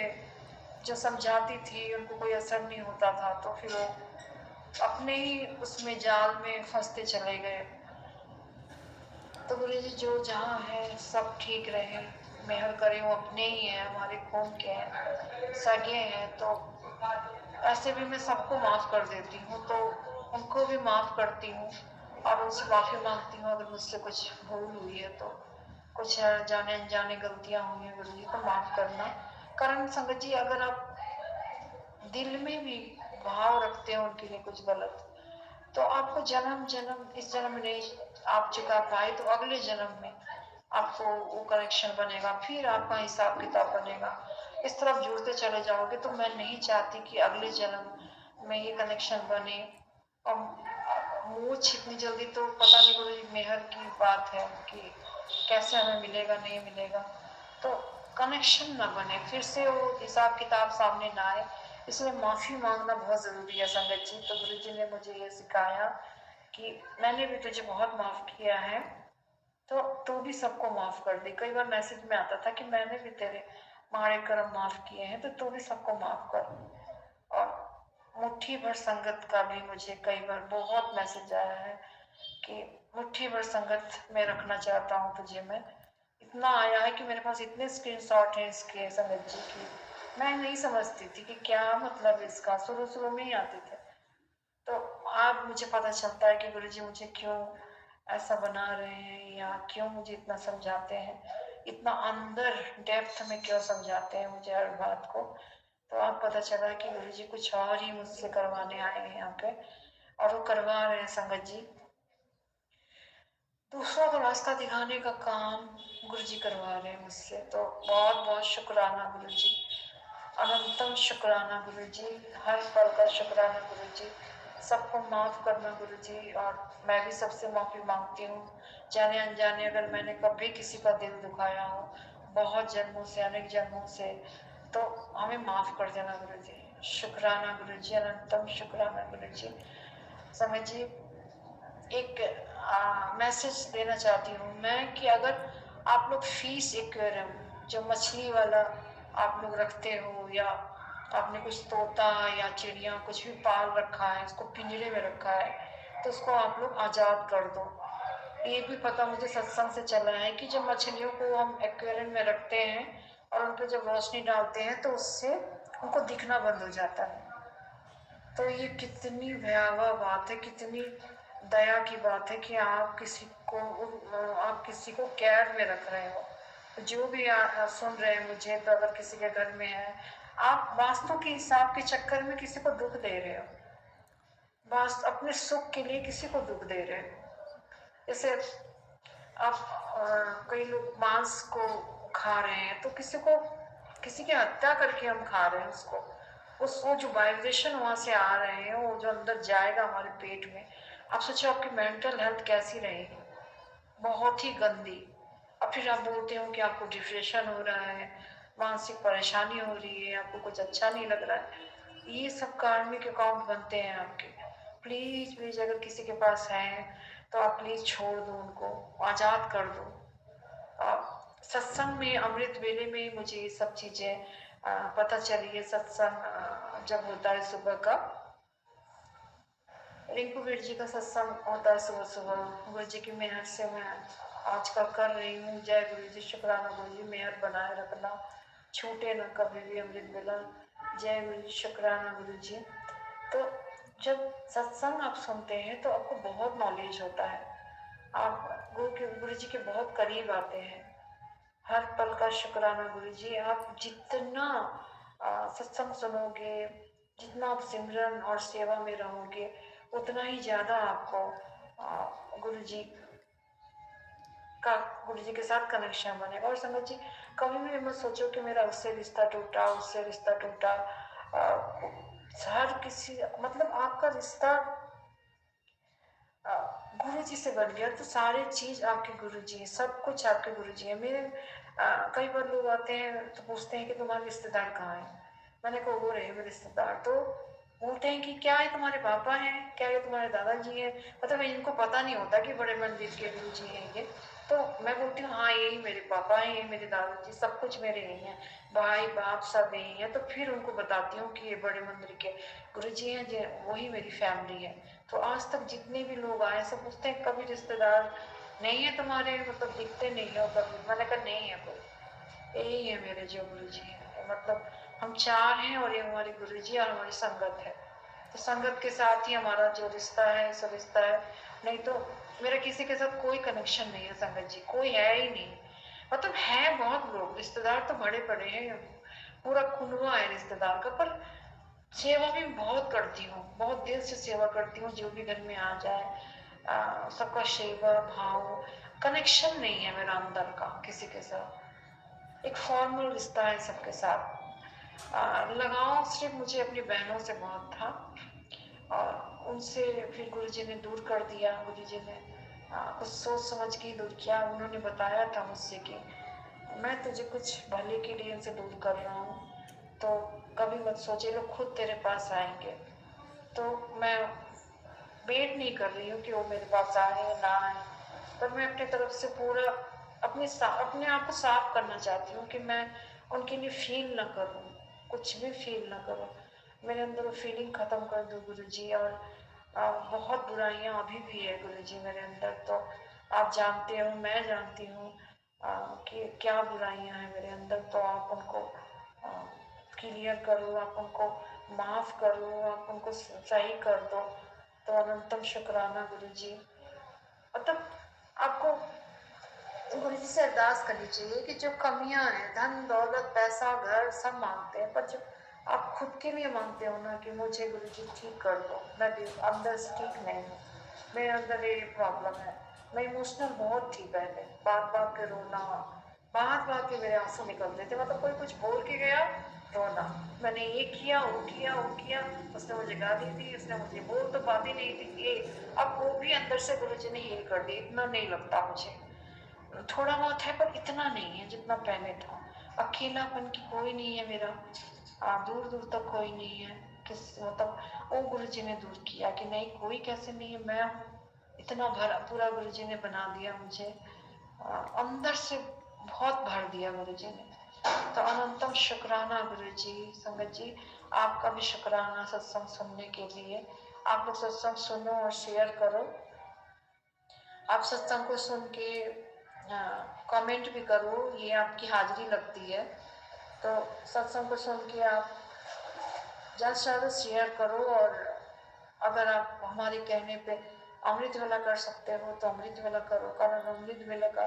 B: जो समझाती थी उनको कोई असर नहीं होता था, तो फिर वो अपने ही उसमें जाल में फंसते चले गए। तो गुरु जी जो जहाँ है सब ठीक रहे, मेहर करें, वो अपने ही हैं, हमारे खून के हैं, सगे हैं। तो ऐसे भी मैं सबको माफ़ कर देती हूँ, तो उनको भी माफ़ करती हूँ और उनसे माफ़ी मांगती हूँ अगर मुझसे कुछ भूल हुई है तो। कुछ जाने अनजाने गलतियाँ हुई हैं गुरु जी तो माफ़ करना। कारण संगत जी अगर आप दिल में भी भाव रखते हैं उनके लिए कुछ गलत, तो आपको जन्म जन्म, इस जन्म में नहीं आप चुका पाए तो अगले जन्म में आपको वो कनेक्शन बनेगा, फिर आपका हिसाब किताब बनेगा। इस तरफ जुड़ते चले जाओगे। तो मैं नहीं चाहती कि अगले जन्म में ये कनेक्शन बने। और मुझ इतनी जल्दी तो पता नहीं गुरु जी मेहर की बात है कि कैसे हमें मिलेगा नहीं मिलेगा, तो कनेक्शन ना बने, फिर से वो हिसाब किताब सामने ना आए, इसलिए माफ़ी मांगना बहुत ज़रूरी है संगत जी। तो गुरु जी ने मुझे ये सिखाया कि मैंने भी तुझे बहुत माफ़ किया है, तो तू भी सबको माफ़ कर दे। कई बार मैसेज में आता था कि मैंने भी तेरे माड़े कर्म माफ़ किए हैं, तो तू भी सबको माफ़ कर। और मुट्ठी भर संगत का भी मुझे कई बार बहुत मैसेज आया है कि मुट्ठी भर संगत में रखना चाहता हूँ तुझे मैं। इतना आया है कि मेरे पास इतने स्क्रीनशॉट हैं इसके संगत जी की, मैं नहीं समझती थी कि क्या मतलब है इसका, शुरू शुरू में ही आते थे। तो अब मुझे पता चलता है कि गुरुजी मुझे क्यों ऐसा बना रहे हैं, या क्यों मुझे इतना समझाते हैं, इतना अंदर डेप्थ में क्यों समझाते हैं मुझे हर बात को। तो अब पता चला है कि गुरुजी कुछ और ही मुझसे करवाने आए हैं यहाँ पे, और वो करवा रहे हैं संगत जी। दूसरों को रास्ता दिखाने का काम गुरुजी करवा रहे हैं मुझसे, तो बहुत बहुत शुक्राना गुरुजी, अनंतम शुक्राना गुरुजी, हर पल का शुक्राना गुरुजी। सबको माफ़ करना गुरुजी, और मैं भी सबसे माफ़ी मांगती हूँ जाने अनजाने अगर मैंने कभी किसी का दिल दुखाया हो, बहुत जन्मों से, अनेक जन्मों से, तो हमें माफ़ कर देना गुरुजी। शुक्राना गुरुजी, अनंतम शुक्राना गुरुजी। समझिए, एक मैसेज देना चाहती हूँ मैं कि अगर आप लोग फिश एक्वेरियम, जो मछली वाला आप लोग रखते हो, या आपने कुछ तोता या चिड़िया कुछ भी पाल रखा है, उसको पिंजरे में रखा है, तो उसको आप लोग आज़ाद कर दो। ये भी पता मुझे सत्संग से चला है कि जब मछलियों को हम एक्वेरियम में रखते हैं और उन पर जब रोशनी डालते हैं तो उससे उनको दिखना बंद हो जाता है। तो ये कितनी भयावह बात है, कितनी दया की बात है कि आप किसी को कैद में रख रहे हो। जो भी सुन रहे हैं मुझे, तो अगर किसी के घर में है, आप वास्तु के हिसाब के चक्कर में किसी को दुख दे रहे हो, वास्तु अपने सुख के लिए किसी को दुख दे रहे हो। जैसे आप कई लोग मांस को खा रहे हैं, तो किसी की हत्या करके हम खा रहे हैं उसको, वो जो वाइब्रेशन वहां से आ रहे हैं, वो जो अंदर जाएगा हमारे पेट में, आप सोचो आपकी मेंटल हेल्थ कैसी रहेगी, बहुत ही गंदी। और फिर आप बोलते हो कि आपको डिप्रेशन हो रहा है, मानसिक परेशानी हो रही है, आपको कुछ अच्छा नहीं लग रहा है, ये सब कार्मिक अकाउंट बनते हैं आपके। प्लीज प्लीज अगर किसी के पास है तो आप प्लीज छोड़ दो, उनको आज़ाद कर दो। सत्संग में अमृत वेले में मुझे ये सब चीज़ें पता चली है। सत्संग जब होता है सुबह का, रिंकू वीर जी का सत्संग होता है सुबह सुबह, गुरु जी की मेहर से मैं आजकल कर रही हूँ। जय गुरु जी, शुक्राना गुरु जी, मेहर बनाए रखना, छूटे ना कभी भी अमृत वेला। जय गुरु जी, शुक्राना गुरु जी। तो जब सत्संग आप सुनते हैं तो आपको बहुत नॉलेज होता है, आप गुरु जी के बहुत करीब आते हैं। हर पल का शुक्राना गुरु जी। आप जितना सत्संग सुनोगे, जितना आप सिमरन और सेवा में रहोगे, उतना ही ज़्यादा आपको गुरु जी के साथ कनेक्शन बनेगा। और समझ जी, कभी भी मत सोचो कि मेरा उससे रिश्ता टूटा, उससे रिश्ता टूटा। हर किसी, मतलब आपका रिश्ता गुरु जी से बन गया तो सारे चीज आपके गुरु जी हैं, सब कुछ आपके गुरु जी हैं। मेरे कई बार लोग आते हैं तो पूछते हैं कि तुम्हारे रिश्तेदार कहाँ हैं, मैंने कहा वो रहे मेरे रिश्तेदार। तो बोलते हैं कि क्या ये तुम्हारे पापा हैं, क्या ये तुम्हारे दादाजी हैं, मतलब इनको पता नहीं होता कि बड़े मंदिर के गुरु जी हैं ये। तो मैं बोलती हूँ हाँ यही मेरे पापा हैं, यही मेरे दादाजी, सब कुछ मेरे यही हैं, भाई बाप सब यही हैं। तो फिर उनको बताती हूँ कि ये बड़े मंदिर के गुरु जी हैं, जो वही मेरी फैमिली है। तो आज तक जितने भी लोग आए सब पूछते हैं कभी रिश्तेदार नहीं है तुम्हारे, मतलब दिखते नहीं हो कभी, मैंने कहा नहीं है कोई, यही है मेरे जो गुरु जी हैं। मतलब हम चार हैं और ये हमारे गुरु जी और हमारी संगत है। तो संगत के साथ ही हमारा जो रिश्ता है सो रिश्ता है, नहीं तो मेरा किसी के साथ कोई कनेक्शन नहीं है संगत जी, कोई है ही नहीं। मतलब है बहुत लोग, रिश्तेदार तो बड़े बड़े हैं, पूरा कुनवा है रिश्तेदार का, पर सेवा भी बहुत करती हूँ, बहुत दिल से सेवा करती हूँ। जो भी घर में आ जाए सबका सेवा भाव, कनेक्शन नहीं है मेरा अंदर का किसी के साथ, एक फॉर्मल रिश्ता है सबके साथ। लगाव सिर्फ मुझे अपनी बहनों से बहुत था, और उनसे फिर गुरुजी ने दूर कर दिया। गुरुजी ने कुछ सोच समझ के ही दूर किया। उन्होंने बताया था मुझसे कि मैं तुझे कुछ भले के लिए इनसे दूर कर रहा हूँ, तो कभी मत सोचे, लोग खुद तेरे पास आएंगे। तो मैं वेट नहीं कर रही हूँ कि वो मेरे पास आए या ना आए, पर मैं अपनी तरफ से पूरा अपने आप को साफ करना चाहती हूँ कि मैं उनके लिए फील ना करूँ, कुछ भी फील ना करूँ। मेरे अंदर वो फीलिंग ख़त्म कर दो गुरु जी। और बहुत बुराइयाँ अभी भी है गुरु जी मेरे अंदर, तो आप जानते हो, मैं जानती हूँ कि क्या बुराइयाँ हैं मेरे अंदर। तो आप उनको क्लियर करो, आप उनको माफ़ करो, आप उनको सही कर दो। तो अनंतम शुक्राना गुरु जी। मतलब आपको गुरु जी से अरदास करनी चाहिए कि जो कमियां हैं, धन दौलत पैसा घर सब मांगते हैं, पर जो आप खुद के लिए मांगते हो ना कि मुझे गुरु जी ठीक कर दो, मैं अंदर से ठीक नहीं हूँ, मेरे अंदर ये प्रॉब्लम है। मैं इमोशनल बहुत थी पहले, बात बात पे रोना, बात बात पे मेरे आंसू निकलते थे। मतलब कोई कुछ बोल के गया, रोना, मैंने ये किया वो किया वो किया, उसने मुझे गाली दी, उसने मुझे बोल तो पाती नहीं थी ये। अब वो भी अंदर से गुरु जी ने हील कर दी। इतना नहीं लगता मुझे, थोड़ा बहुत है पर इतना नहीं है जितना पहले था। अकेलापन की कोई नहीं है मेरा, दूर दूर तक कोई नहीं है। किस मतलब वो गुरु जी ने दूर किया कि नहीं कोई कैसे नहीं है, मैं हूँ। इतना भरा पूरा गुरु जी ने बना दिया मुझे, अंदर से बहुत भर दिया गुरु जी ने। तो अनंतम शुक्राना गुरु जी। संगत जी आपका भी शुक्राना सत्संग सुनने के लिए। आप लोग सत्संग सुनो और शेयर करो। आप सत्संग को सुन के कमेंट भी करो, ये आपकी हाजिरी लगती है। तो सत्संग को सुन के आप ज़्यादा से ज़्यादा शेयर करो। और अगर आप हमारे कहने पे अमृत वेला कर सकते हो तो अमृत वेला करो, कारण अमृत वेला का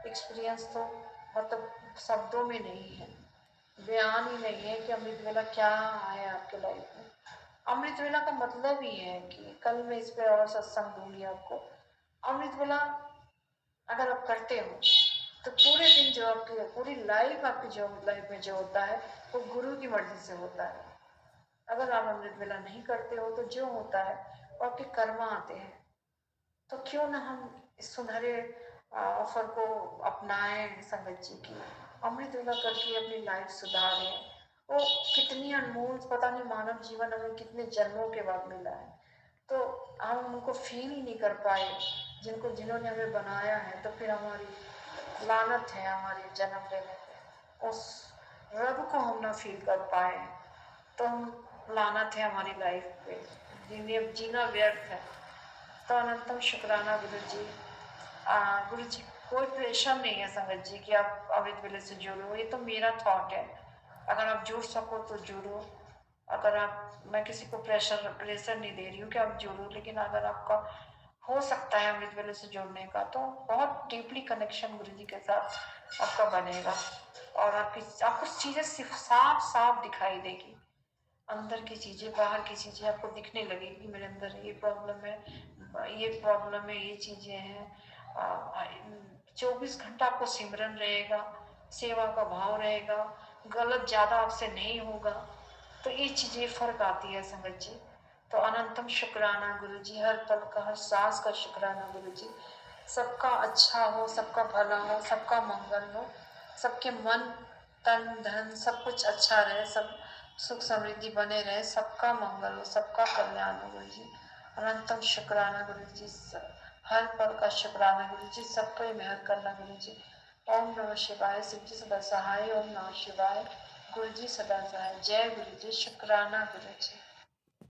B: एक्सपीरियंस तो मतलब शब्दों में नहीं है, बयान ही नहीं है कि अमृत वेला क्या है आपके लाइफ में। अमृत वेला का मतलब ही है कि कल मैं इस पे और सत्संग दूंगी आपको। अमृत वेला अगर आप करते हो तो पूरे दिन जो आपकी पूरी लाइफ आपकी जो लाइफ में जो होता है वो गुरु की मर्जी से होता है। अगर आप अमृत वेला नहीं करते हो तो जो होता है वो आपके कर्म आते हैं। तो क्यों ना हम इस सुनहरे ऑफर को अपनाएं संगत जी की, अमृत वेला करके अपनी लाइफ सुधारें। वो कितनी अनमोल, पता नहीं मानव जीवन हमें कितने जन्मों के बाद मिला है, तो हम उनको फील ही नहीं कर पाए जिन्होंने हमें बनाया है। तो फिर हमारी लानत है हमारे जन्म लेने पे, उस रब को हम ना फील कर पाए, तो हम लानत है हमारी लाइफ पे, जीना व्यर्थ है। तो अनंतम शुक्राना गुरु जी। गुरु जी कोई प्रेशर नहीं है संगत जी कि आप अमृत वेले से जुड़ो, ये तो मेरा थॉट है। अगर आप जुड़ सको तो जुड़ो। अगर आप, मैं किसी को प्रेशर नहीं दे रही हूँ कि आप जुड़ो, लेकिन अगर आपका हो सकता है अमृत वेले से जुड़ने का तो बहुत डीपली कनेक्शन गुरु जी के साथ आपका बनेगा। और आपको चीज़ें सिर्फ साफ साफ दिखाई देगी, अंदर की चीज़ें बाहर की चीज़ें आपको दिखने लगेगी। मेरे अंदर ये प्रॉब्लम है, ये प्रॉब्लम है, ये चीज़ें हैं। 24 घंटा आपको सिमरन रहेगा, सेवा का भाव रहेगा, गलत ज़्यादा आपसे नहीं होगा। तो ये चीज़ें फ़र्क आती है संगत जी। तो अनंतम शुक्राना गुरु जी, हर पल का हर सांस का शुक्राना गुरु जी। सबका अच्छा हो, सबका भला हो, सबका मंगल हो, सबके मन तन धन सब कुछ अच्छा रहे, सब सुख समृद्धि बने रहे, सबका मंगल हो, सबका कल्याण हो गुरु जी। अनंतम शुक्राना गुरु जी, हर पल का शुक्राना गुरु जी, सब पे मेहर करना गुरु जी। ओम नमः शिवाय। शिव जी सदा सहाय। ओम नमः शिवाय। गुरु जी सदा सहाय। जय गुरु जी। शुक्राना गुरु जी।